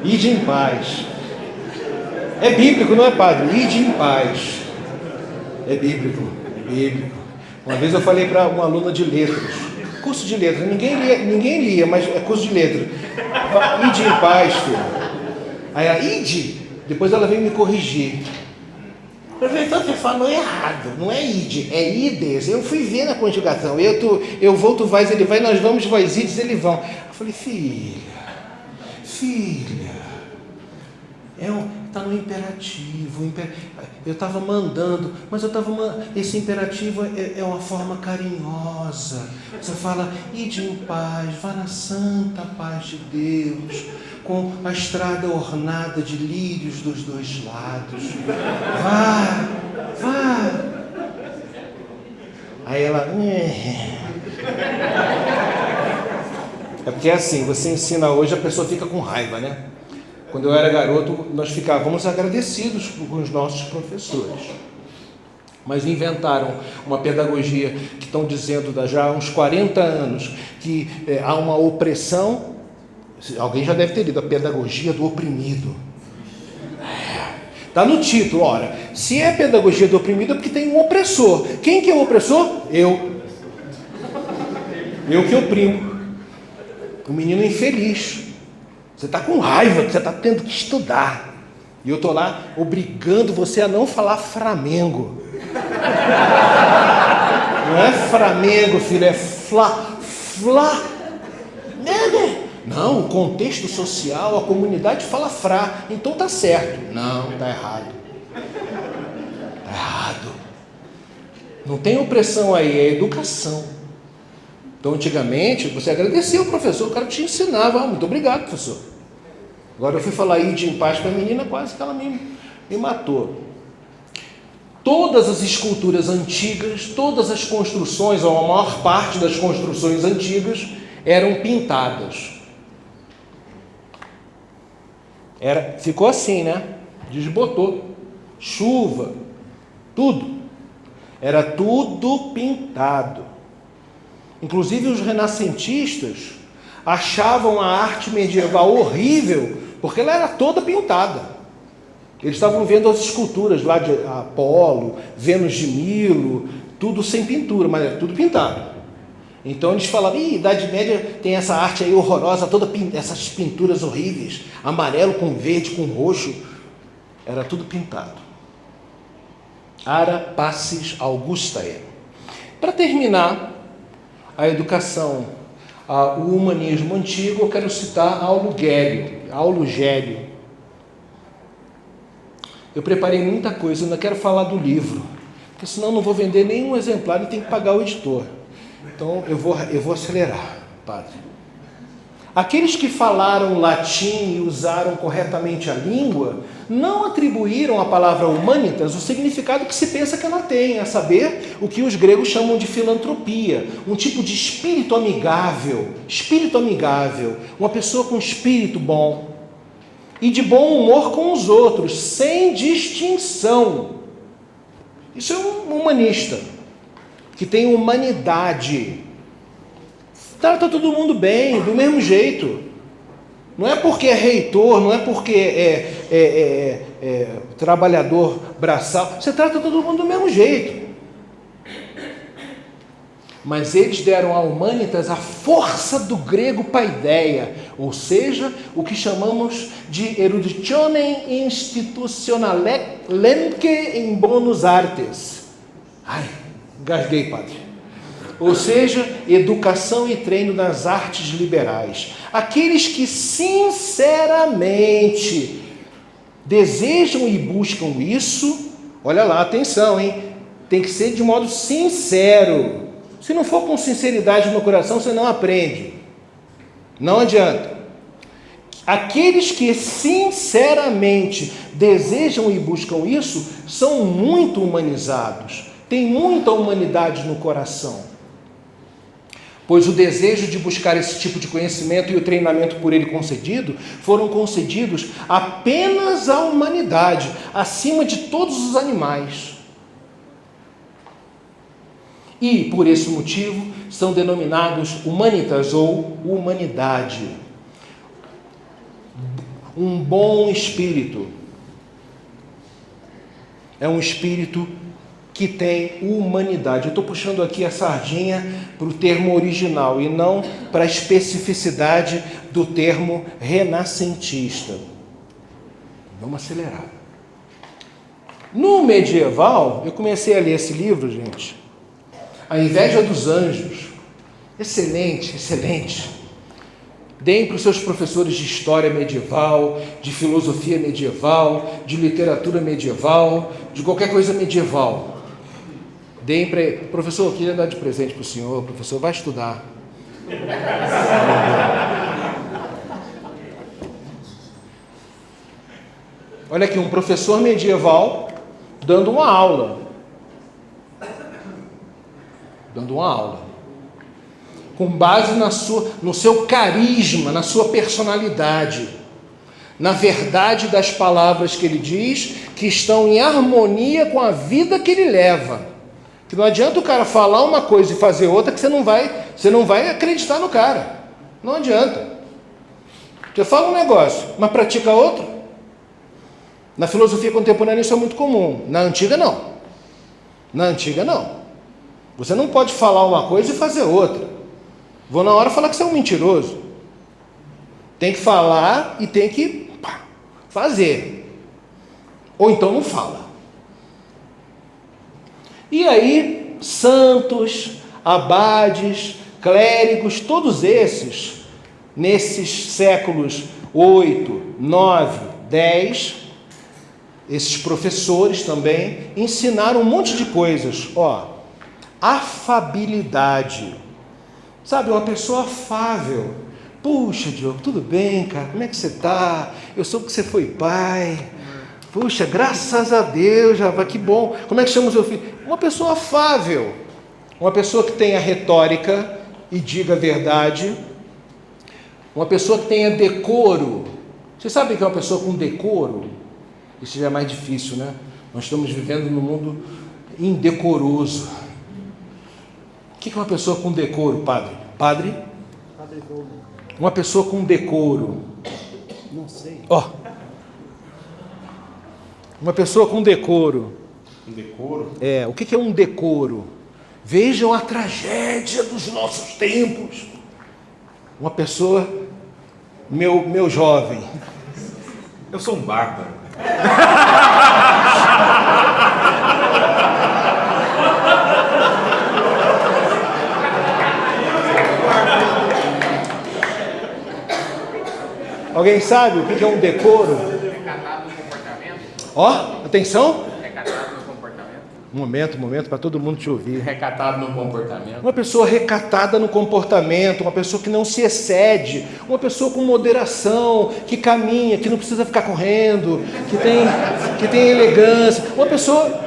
Ide em paz. É bíblico, não é, padre? Ide em paz. É bíblico. Uma vez eu falei para uma aluna de letras, curso de letras, ninguém lia, mas é curso de letras. Ide em paz, filho. Aí ela, ide. Depois ela veio me corrigir. Professor, você falou errado, não é ide, é ides. Eu fui ver na conjugação. Eu vou, tu vais, ele vai, nós vamos, vós ides, ele vão. Eu falei, filha, está no imperativo. Eu estava mandando, mas esse imperativo é uma forma carinhosa. Você fala, ide em paz, vá na santa paz de Deus, com a estrada ornada de lírios dos dois lados. Vá. Aí ela... É porque é assim, você ensina hoje, a pessoa fica com raiva, né? Quando eu era garoto, nós ficávamos agradecidos com os nossos professores. Mas inventaram uma pedagogia que estão dizendo já há uns 40 anos que há uma opressão. Alguém já deve ter lido a pedagogia do oprimido. Está no título, ora. Se é pedagogia do oprimido é porque tem um opressor. Quem que é o opressor? Eu que oprimo. O menino infeliz. Você está com raiva, você está tendo que estudar. E eu estou lá obrigando você a não falar Flamengo. Não é Flamengo, filho, é Não, o contexto social, a comunidade fala Fra, então tá certo. Não, tá errado. Tá errado. Não tem opressão aí, é educação. Então, antigamente, você agradecia o professor, o cara te ensinava. Muito obrigado, professor. Agora eu fui falar ide em paz para a menina, quase que ela me matou. Todas as esculturas antigas, todas as construções, ou a maior parte das construções antigas, eram pintadas. Ficou assim, né? Desbotou. Chuva, tudo. Era tudo pintado. Inclusive os renascentistas achavam a arte medieval horrível, porque ela era toda pintada. Eles estavam vendo as esculturas lá de Apolo, Vênus de Milo, tudo sem pintura, mas é tudo pintado. Então eles falavam, Idade Média tem essa arte aí horrorosa, essas pinturas horríveis, amarelo com verde, com roxo, era tudo pintado. Ara Pacis Augustae. Para terminar a educação, o humanismo antigo, eu quero citar Aulo Gélio. Eu preparei muita coisa, eu ainda quero falar do livro, porque senão eu não vou vender nenhum exemplar e tem que pagar o editor. Então eu vou acelerar, padre. Aqueles que falaram latim e usaram corretamente a língua, não atribuíram à palavra humanitas o significado que se pensa que ela tem, a saber, o que os gregos chamam de filantropia, um tipo de espírito amigável, uma pessoa com espírito bom e de bom humor com os outros, sem distinção. Isso é um humanista, que tem humanidade. Trata todo mundo bem, do mesmo jeito. Não é porque é reitor, não é porque é trabalhador braçal. Você trata todo mundo do mesmo jeito. Mas eles deram a humanitas a força do grego paideia, ou seja, o que chamamos de eruditionem institutionalenque in bonus artes. Ai, engasguei, padre. Ou seja, educação e treino nas artes liberais. Aqueles que sinceramente desejam e buscam isso, olha lá, atenção, hein? Tem que ser de modo sincero. Se não for com sinceridade no coração, você não aprende. Não adianta. Aqueles que sinceramente desejam e buscam isso, são muito humanizados. Tem muita humanidade no coração. Pois o desejo de buscar esse tipo de conhecimento e o treinamento por ele concedido, foram concedidos apenas à humanidade, acima de todos os animais. E, por esse motivo, são denominados humanitas ou humanidade. Um bom espírito é um espírito que tem humanidade. Eu estou puxando aqui a sardinha para o termo original e não para a especificidade do termo renascentista. Vamos acelerar. No medieval, eu comecei a ler esse livro, gente, A Inveja dos Anjos. Excelente, excelente. Deem para os seus professores de história medieval, de filosofia medieval, de literatura medieval, de qualquer coisa medieval. Deem para ele. Professor, eu queria dar de presente para o senhor. Professor, vai estudar. Olha aqui, um professor medieval dando uma aula. Com base no seu carisma, na sua personalidade, na verdade das palavras que ele diz, que estão em harmonia com a vida que ele leva. Que não adianta o cara falar uma coisa e fazer outra, que você não vai acreditar no cara. Não adianta. Você fala um negócio, mas pratica outro. Na filosofia contemporânea isso é muito comum. Na antiga não. Você não pode falar uma coisa e fazer outra. Vou na hora falar que você é um mentiroso. Tem que falar e tem que fazer. Ou então não fala. E aí, santos, abades, clérigos, todos esses, nesses séculos 8, 9, 10, esses professores também ensinaram um monte de coisas. Afabilidade. Sabe, uma pessoa afável. Puxa, Diogo, tudo bem, cara? Como é que você está? Eu soube que você foi pai. Puxa, graças a Deus, Java, que bom. Como é que chama o seu filho? Uma pessoa afável. Uma pessoa que tenha retórica e diga a verdade. Uma pessoa que tenha decoro. Vocês sabem que é uma pessoa com decoro? Isso já é mais difícil, né? Nós estamos vivendo num mundo indecoroso. O que é uma pessoa com decoro, padre? Padre? Uma pessoa com decoro.
Não sei.
Uma pessoa com decoro.
Um decoro?
O que é um decoro? Vejam a tragédia dos nossos tempos. Uma pessoa, meu jovem.
Eu sou um bárbaro.
Alguém sabe o que é um decoro?
Recatado no comportamento.
Ó, atenção.
Recatado no comportamento.
Momento, para todo mundo te ouvir.
Recatado no comportamento.
Uma pessoa recatada no comportamento, uma pessoa que não se excede, uma pessoa com moderação, que caminha, que não precisa ficar correndo, que tem elegância, uma pessoa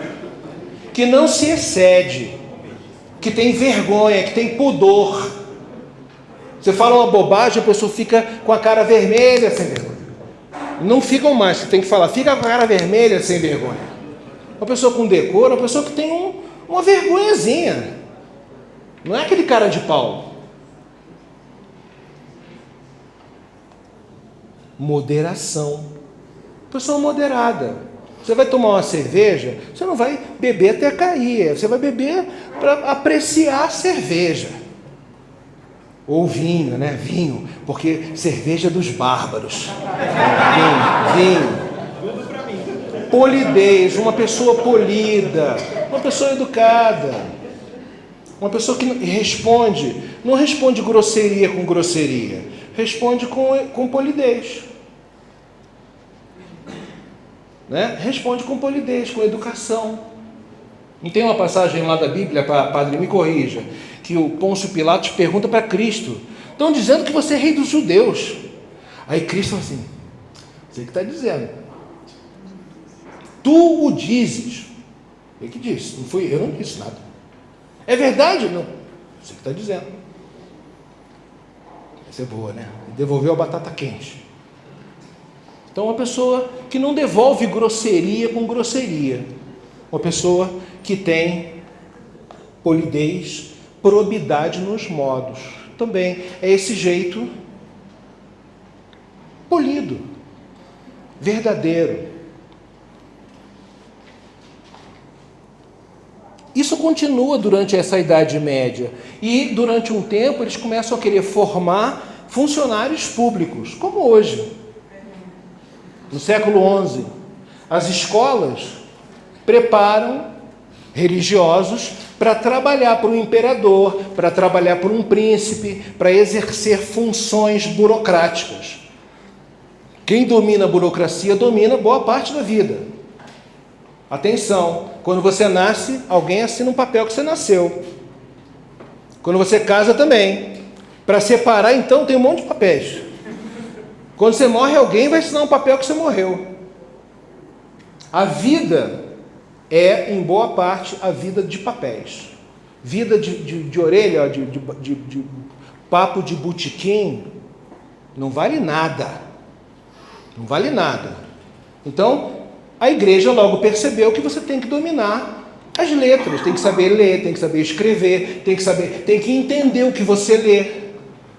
que não se excede, que tem vergonha, que tem pudor. Você fala uma bobagem, a pessoa fica com a cara vermelha sem vergonha. Não ficam mais, você tem que falar, fica com a cara vermelha sem vergonha. Uma pessoa com decoro, uma pessoa que tem uma vergonhazinha. Não é aquele cara de pau. Moderação. Pessoa moderada. Você vai tomar uma cerveja, você não vai beber até cair. Você vai beber para apreciar a cerveja. Ou vinho, né? Vinho. Porque cerveja é dos bárbaros. Vinho. Polidez, uma pessoa polida, uma pessoa educada, uma pessoa que responde, não responde grosseria com grosseria, responde com polidez, né? Responde com polidez, com educação. Não tem uma passagem lá da Bíblia, padre, me corrija, que o Pôncio Pilatos pergunta para Cristo, estão dizendo que você é rei dos judeus. Aí Cristo fala assim, você que está dizendo. Tu o dizes. Ele que disse, não fui eu, não disse nada. É verdade? Não. Você que está dizendo. Essa é boa, né? Devolveu a batata quente. Então, uma pessoa que não devolve grosseria com grosseria. Uma pessoa que tem polidez, probidade nos modos. Também é esse jeito polido, verdadeiro. Isso continua durante essa Idade Média e durante um tempo eles começam a querer formar funcionários públicos, como hoje. No século XI, as escolas preparam religiosos para trabalhar para um imperador, para trabalhar para um príncipe, para exercer funções burocráticas. Quem domina a burocracia domina boa parte da vida. Atenção, quando você nasce, alguém assina um papel que você nasceu. Quando você casa também. Para separar, então, tem um monte de papéis. Quando você morre, alguém vai assinar um papel que você morreu. A vida é, em boa parte, a vida de papéis. Vida de orelha, de papo de botequim, não vale nada. Não vale nada. Então, a igreja logo percebeu que você tem que dominar as letras, tem que saber ler, tem que saber escrever, tem que entender o que você lê.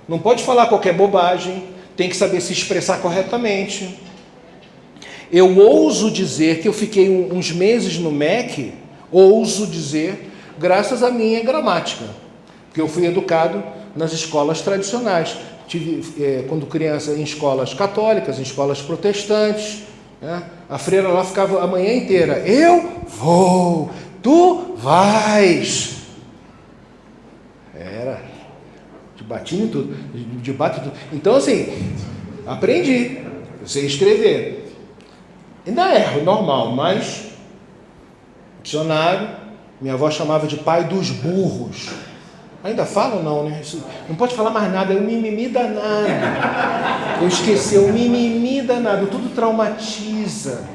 Não pode falar qualquer bobagem, tem que saber se expressar corretamente. Eu ouso dizer que eu fiquei uns meses no MEC, ouso dizer, graças à minha gramática, porque eu fui educado nas escolas tradicionais. Tive, quando criança, em escolas católicas, em escolas protestantes, né? A freira lá ficava a manhã inteira, eu vou, tu vais. Era, de batinho em tudo, de bate tudo. Então assim, aprendi, eu sei escrever. Ainda erro, normal, mas dicionário, minha avó chamava de pai dos burros. Ainda fala ou não, né? Isso, não pode falar mais nada, é um mimimi danado. Eu esqueci, é um mimimi danado, tudo traumatiza.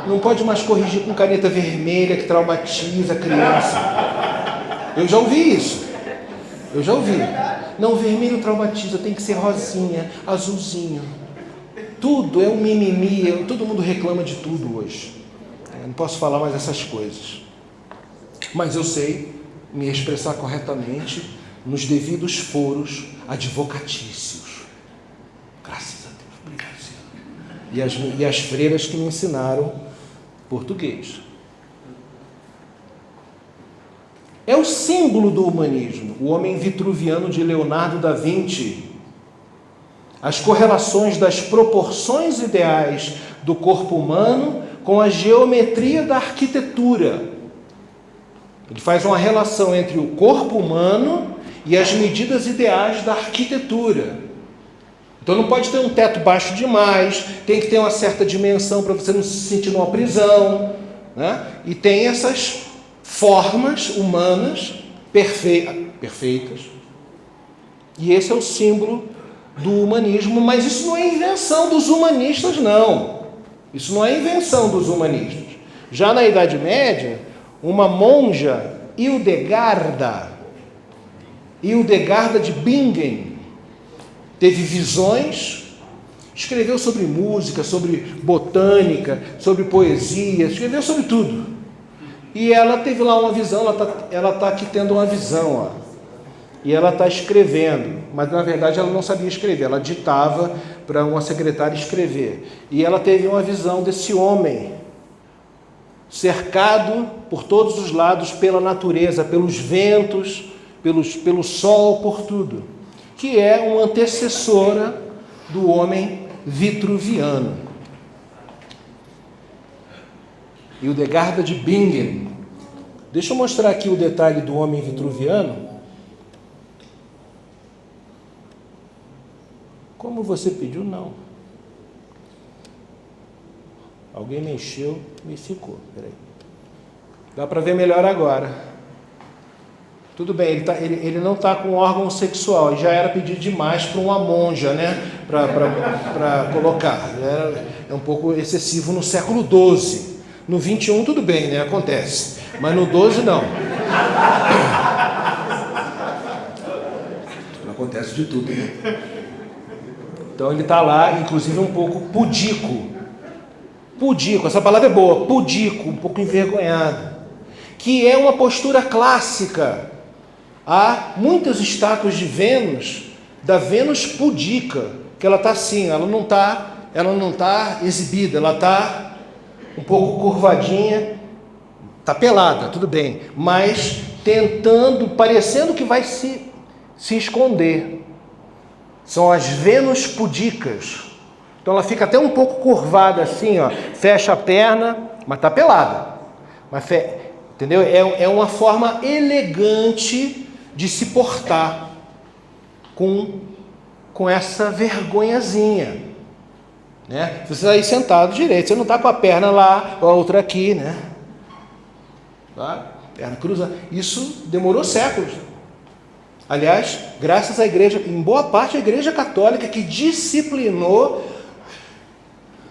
Não pode mais corrigir com caneta vermelha, que traumatiza a criança. Eu já ouvi isso. Eu já ouvi. Não, vermelho traumatiza, tem que ser rosinha, azulzinho. Tudo é um mimimi, todo mundo reclama de tudo hoje. Eu não posso falar mais essas coisas. Mas eu sei me expressar corretamente nos devidos foros advocatícios. Graças a Deus, obrigado, Senhor. E as freiras que me ensinaram português. É o símbolo do humanismo, o homem vitruviano de Leonardo da Vinci. As correlações das proporções ideais do corpo humano com a geometria da arquitetura. Ele faz uma relação entre o corpo humano e as medidas ideais da arquitetura. Então não pode ter um teto baixo demais, tem que ter uma certa dimensão para você não se sentir numa prisão, né? E tem essas formas humanas perfeitas. E esse é o símbolo do humanismo, mas isso não é invenção dos humanistas, não. Isso não é invenção dos humanistas. Já na Idade Média, uma monja, Hildegarda de Bingen, teve visões, escreveu sobre música, sobre botânica, sobre poesia, escreveu sobre tudo. E ela teve lá uma visão, ela está aqui tendo uma visão, ó. E ela está escrevendo, mas na verdade ela não sabia escrever, ela ditava para uma secretária escrever. E ela teve uma visão desse homem, cercado por todos os lados pela natureza, pelos ventos, pelo sol, por tudo, que é uma antecessora do homem vitruviano. Hildegarda de Bingen. Deixa eu mostrar aqui o detalhe do homem vitruviano. Como você pediu, não. Alguém mexeu e ficou. Peraí. Dá para ver melhor agora. Tudo bem, ele não está com órgão sexual. Já era pedir demais para uma monja, né? Para colocar. É um pouco excessivo no século XII. No 21 tudo bem, né? Acontece. Mas no 12 não. Acontece de tudo, né? Então ele está lá, inclusive um pouco pudico. Pudico, essa palavra é boa, pudico, um pouco envergonhado. Que é uma postura clássica. Há muitas estátuas de Vênus, da Vênus pudica, que ela está assim, ela não está exibida, ela está um pouco curvadinha, está pelada, tudo bem, mas tentando, parecendo que vai se esconder. São as Vênus pudicas. Então ela fica até um pouco curvada assim, ó, fecha a perna, mas está pelada. Entendeu? É uma forma elegante de se portar com essa vergonhazinha, né? Você está aí sentado direito, você não está com a perna lá, a outra aqui, né? Tá? Perna cruzada. Isso demorou séculos. Aliás, graças à igreja, em boa parte a igreja católica, que disciplinou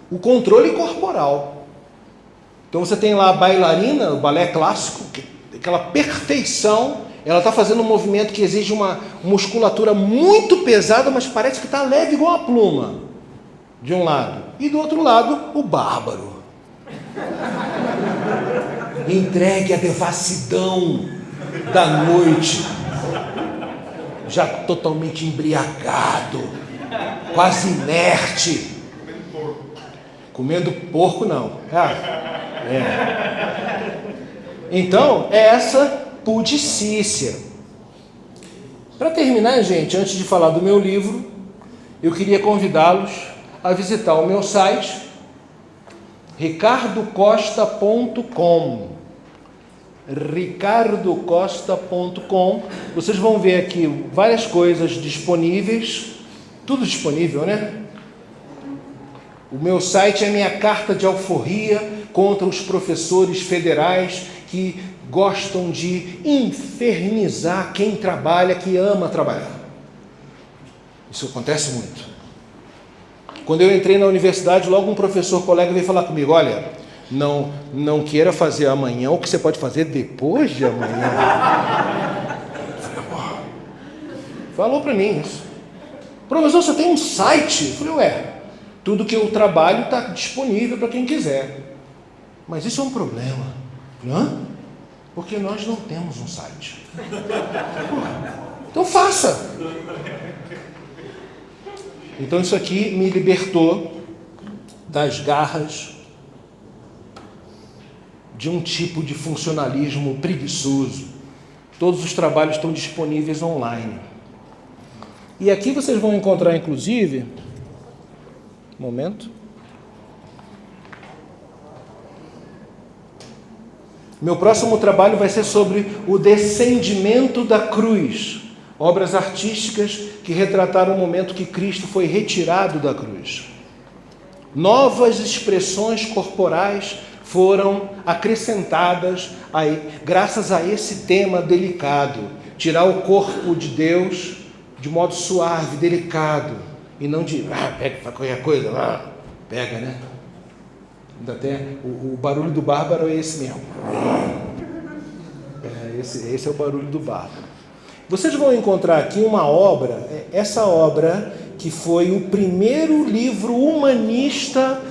o controle corporal. Então você tem lá a bailarina, o balé clássico, aquela perfeição, ela está fazendo um movimento que exige uma musculatura muito pesada, mas parece que está leve igual uma pluma, de um lado. E do outro lado, o bárbaro. Entregue à devassidão da noite, já totalmente embriagado, quase inerte. Comendo porco não. Então, é essa pudicícia. Para terminar, gente, antes de falar do meu livro, eu queria convidá-los a visitar o meu site, ricardocosta.com. ricardocosta.com. Vocês vão ver aqui várias coisas disponíveis, tudo disponível, né? O meu site é minha carta de alforria contra os professores federais que gostam de infernizar quem trabalha, que ama trabalhar. Isso acontece muito. Quando eu entrei na universidade, logo um professor colega veio falar comigo: olha, não queira fazer amanhã o que você pode fazer depois de amanhã. Falou para mim isso. Professor, você tem um site? Eu falei, ué, tudo que eu trabalho está disponível para quem quiser. Mas isso é um problema. Hã? Porque nós não temos um site. Então faça. Então isso aqui me libertou das garras de um tipo de funcionalismo preguiçoso, Todos os trabalhos estão disponíveis online. E aqui vocês vão encontrar, inclusive, um momento. Meu próximo trabalho vai ser sobre o descendimento da cruz. Obras artísticas que retrataram o momento que Cristo foi retirado da cruz. Novas expressões corporais foram acrescentadas graças a esse tema delicado. Tirar o corpo de Deus de modo suave, delicado, e não de, pega qualquer coisa, pega, né? Ainda tem, o barulho do bárbaro é esse mesmo. Esse é o barulho do bárbaro. Vocês vão encontrar aqui uma obra, essa obra que foi o primeiro livro humanista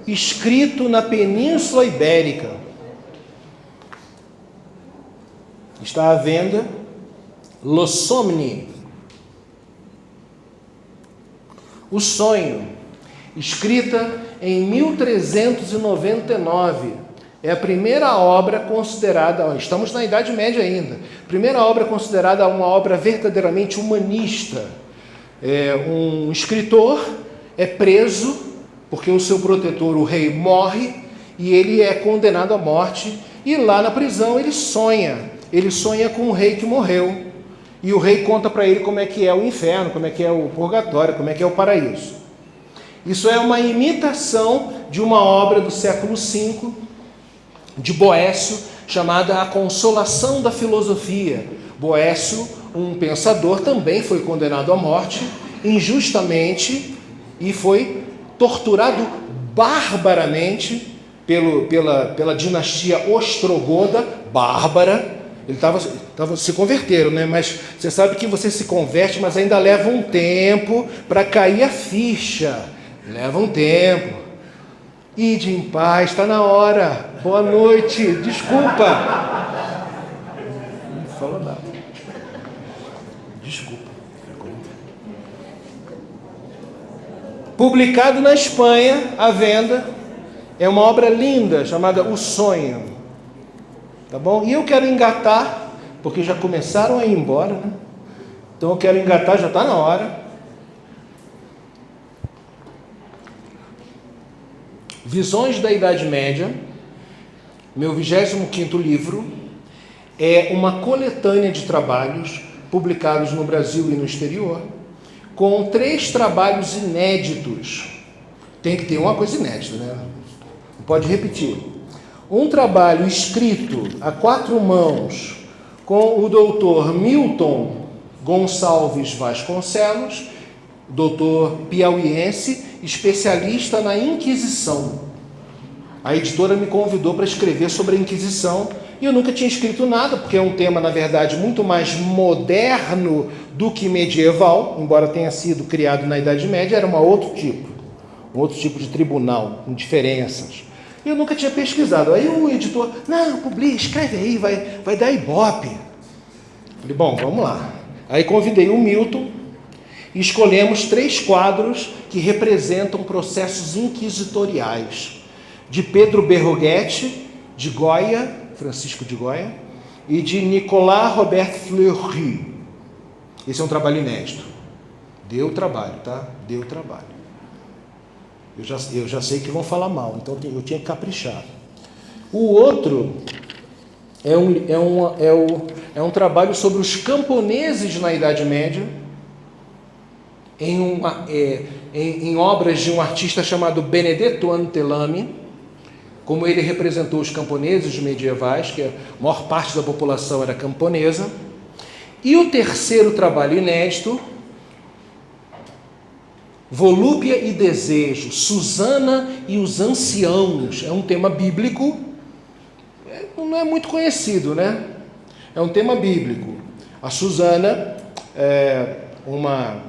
escrito na Península Ibérica. Está à venda, Lo Somni, O Sonho, escrita em 1399. É a primeira obra considerada, estamos na Idade Média ainda, primeira obra considerada uma obra verdadeiramente humanista. Um escritor é preso porque o seu protetor, o rei, morre e ele é condenado à morte, e lá na prisão ele sonha com o rei que morreu, e o rei conta para ele como é que é o inferno, como é que é o purgatório, como é que é o paraíso. Isso é uma imitação de uma obra do século V, de Boécio, chamada A Consolação da Filosofia. Boécio, um pensador, também foi condenado à morte, injustamente, e foi torturado barbaramente pela dinastia ostrogoda, bárbara. Ele se converteram, né? Mas você sabe que você se converte, mas ainda leva um tempo para cair a ficha. Leva um tempo. Ide em paz, está na hora. Boa noite, desculpa. Não falou nada. Desculpa. Publicado na Espanha, à venda, é uma obra linda chamada O Sonho. Tá bom? E eu quero engatar, porque já começaram a ir embora, né? Então eu quero engatar, já está na hora. Visões da Idade Média, meu 25º livro, é uma coletânea de trabalhos publicados no Brasil e no exterior, com 3 trabalhos inéditos. Tem que ter uma coisa inédita, né? Não pode repetir. Um trabalho escrito a 4 mãos com o doutor Milton Gonçalves Vasconcelos, doutor piauiense, especialista na Inquisição. A editora me convidou para escrever sobre a Inquisição e eu nunca tinha escrito nada, porque é um tema, na verdade, muito mais moderno do que medieval, embora tenha sido criado na Idade Média, era um outro tipo de tribunal, com diferenças. Eu nunca tinha pesquisado. Aí o editor, não, publica, escreve aí, vai dar ibope. Falei, bom, vamos lá. Aí convidei o Milton e escolhemos 3 quadros que representam processos inquisitoriais. De Pedro Berruguete, de Goya, Francisco de Goya, e de Nicolas Robert Fleury. Esse é um trabalho inédito. Deu trabalho, tá? Deu trabalho. Eu já sei que vão falar mal, então eu tinha que caprichar. O outro é um trabalho sobre os camponeses na Idade Média, em obras de um artista chamado Benedetto Antelami, como ele representou os camponeses medievais, que a maior parte da população era camponesa. E o terceiro trabalho inédito, Volúpia e Desejo, Susana e os Anciãos, é um tema bíblico, não é muito conhecido, né? É um tema bíblico. A Susana é uma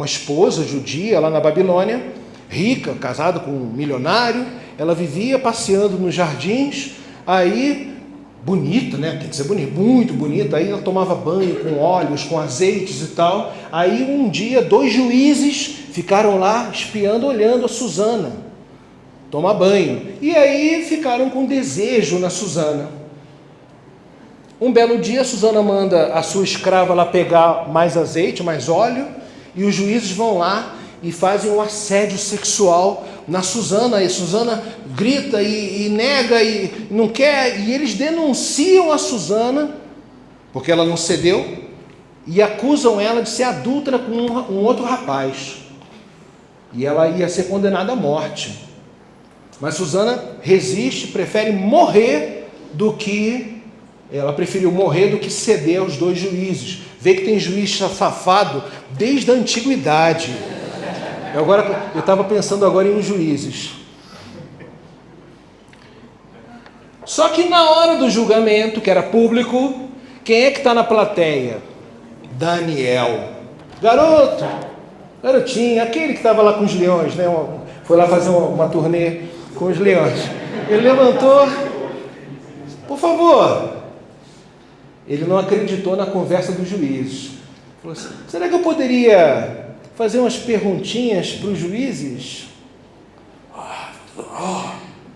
esposa judia lá na Babilônia, rica, casada com um milionário, ela vivia passeando nos jardins, aí, bonita, né? Tem que ser bonita, muito bonita, aí ela tomava banho com óleos, com azeites e tal. Aí um dia 2 juízes ficaram lá espiando, olhando a Susana tomar banho, e aí ficaram com desejo na Susana. Um belo dia, Susana manda a sua escrava lá pegar mais azeite, mais óleo, e os juízes vão lá e fazem um assédio sexual na Susana. E Susana grita e nega e não quer, e eles denunciam a Susana, porque ela não cedeu, e acusam ela de ser adúltera com um outro rapaz. E ela ia ser condenada à morte. Mas Susana resiste, prefere morrer do que... Ela preferiu morrer do que ceder aos dois juízes. Vê que tem juiz safado desde a antiguidade. Eu estava pensando agora em uns juízes. Só que na hora do julgamento, que era público, quem é que está na plateia? Daniel. Garotinho, aquele que estava lá com os leões, né? Foi lá fazer uma turnê com os leões. Ele levantou, por favor. Ele não acreditou na conversa dos juízes. Falou assim, será que eu poderia fazer umas perguntinhas para os juízes?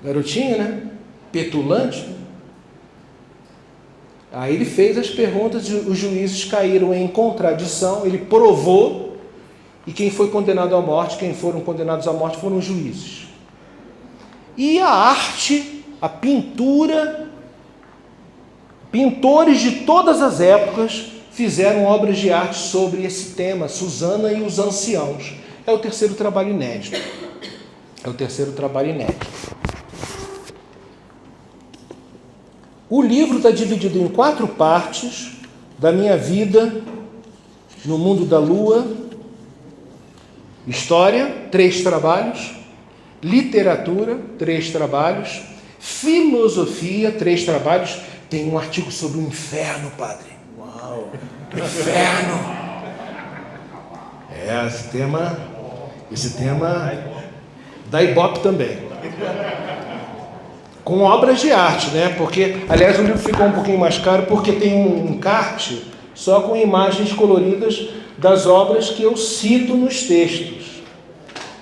Garotinho, né? Petulante. Aí ele fez as perguntas, os juízes caíram em contradição, ele provou, e quem foi condenado à morte, quem foram condenados à morte foram os juízes. E a arte, a pintura, pintores de todas as épocas fizeram obras de arte sobre esse tema, Susana e os anciãos. É o terceiro trabalho inédito. O livro está dividido em 4 partes: da minha vida no mundo da lua, história, 3 trabalhos, literatura, 3 trabalhos, filosofia, 3 trabalhos. Tem um artigo sobre o inferno, padre. Uau! Inferno! Esse tema da Ibope também. Com obras de arte, né? Porque, aliás, o livro ficou um pouquinho mais caro porque tem um encarte só com imagens coloridas das obras que eu cito nos textos.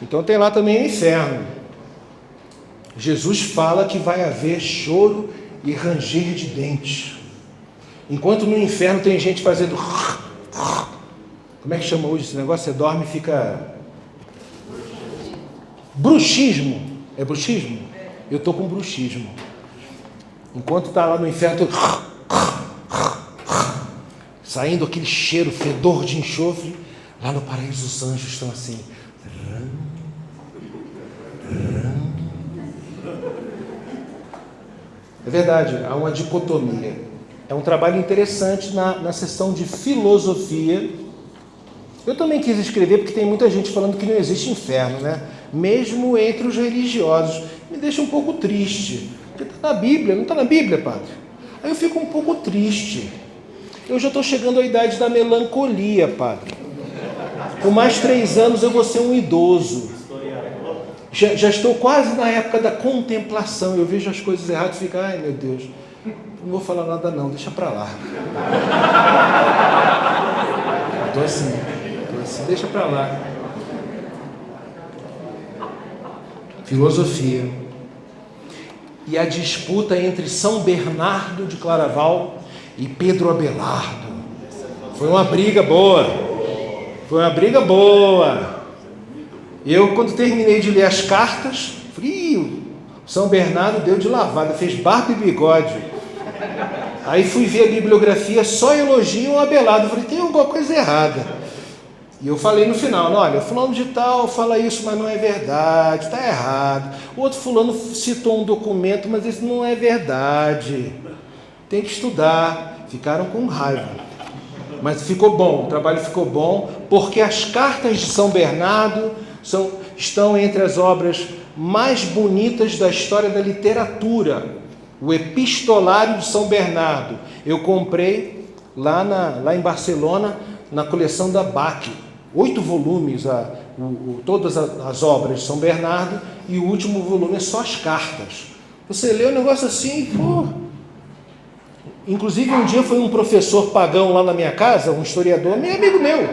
Então tem lá também o inferno. Jesus fala que vai haver choro e ranger de dentes. Enquanto no inferno tem gente fazendo... Como é que chama hoje esse negócio? Você dorme e fica... Bruxismo. É bruxismo? Eu estou com bruxismo. Enquanto está lá no inferno, saindo aquele cheiro, fedor de enxofre, lá no paraíso os anjos estão assim. É verdade, há uma dicotomia. É um trabalho interessante na seção de filosofia. Eu também quis escrever porque tem muita gente falando que não existe inferno, né? Mesmo entre os religiosos. Me deixa um pouco triste. Porque está na Bíblia, não está na Bíblia, padre? Aí eu fico um pouco triste. Eu já estou chegando à idade da melancolia, padre. Com mais 3 anos eu vou ser um idoso. Já estou quase na época da contemplação. Eu vejo as coisas erradas e fico, ai meu Deus, não vou falar nada não, deixa para lá. Estou assim, deixa para lá. Filosofia. E a disputa entre São Bernardo de Claraval e Pedro Abelardo. Foi uma briga boa. Eu, quando terminei de ler as cartas, frio, São Bernardo deu de lavada, fez barba e bigode. Aí fui ver a bibliografia, só elogiam o Abelardo. Falei, tem alguma coisa errada. E eu falei no final, olha, fulano de tal fala isso, mas não é verdade, está errado. O outro fulano citou um documento, mas isso não é verdade. Tem que estudar. Ficaram com raiva. Mas ficou bom, o trabalho ficou bom, porque as cartas de São Bernardo estão entre as obras mais bonitas da história da literatura. O Epistolário de São Bernardo. Eu comprei lá em Barcelona, na coleção da BAC. 8 volumes, todas as obras de São Bernardo, e o último volume é só as cartas. Você lê um negócio assim, pô. Inclusive, um dia foi um professor pagão lá na minha casa, um historiador, meu amigo meu,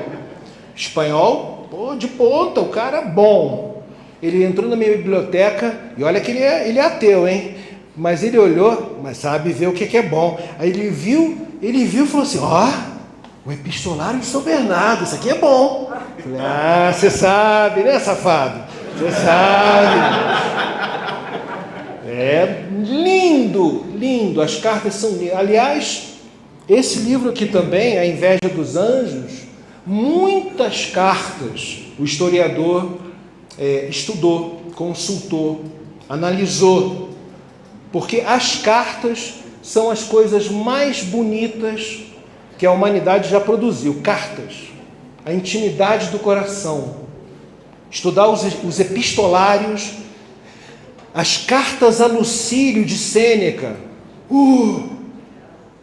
espanhol, pô, de ponta, o cara bom. Ele entrou na minha biblioteca, e olha que ele é ateu, hein? Mas ele olhou, mas sabe ver o que é bom. Aí ele viu e falou assim, o epistolário de São Bernardo, isso aqui é bom. Eu falei, você sabe, né, safado? Você sabe. É lindo, lindo, as cartas são lindas. Aliás, esse livro aqui também, A Inveja dos Anjos, muitas cartas o historiador estudou, consultou, analisou, porque as cartas são as coisas mais bonitas que a humanidade já produziu. Cartas, a intimidade do coração. Estudar os epistolários, as cartas a Lucílio de Sêneca.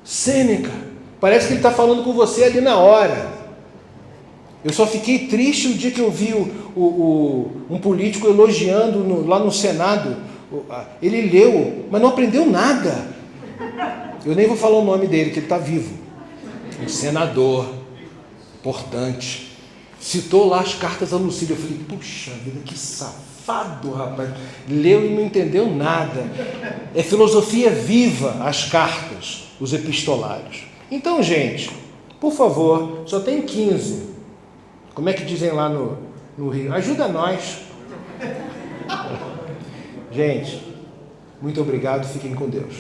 Sêneca, parece que ele está falando com você ali na hora. Eu só fiquei triste o dia que eu vi um político elogiando lá no Senado. Ele leu, mas não aprendeu nada. Eu nem vou falar o nome dele, que ele está vivo. Um senador importante. Citou lá as cartas a Lucílio. Eu falei, puxa vida, que safado, rapaz. Leu e não entendeu nada. É filosofia viva as cartas, os epistolários. Então, gente, por favor, só tem 15. Como é que dizem lá no Rio? Ajuda nós. Gente, muito obrigado. Fiquem com Deus.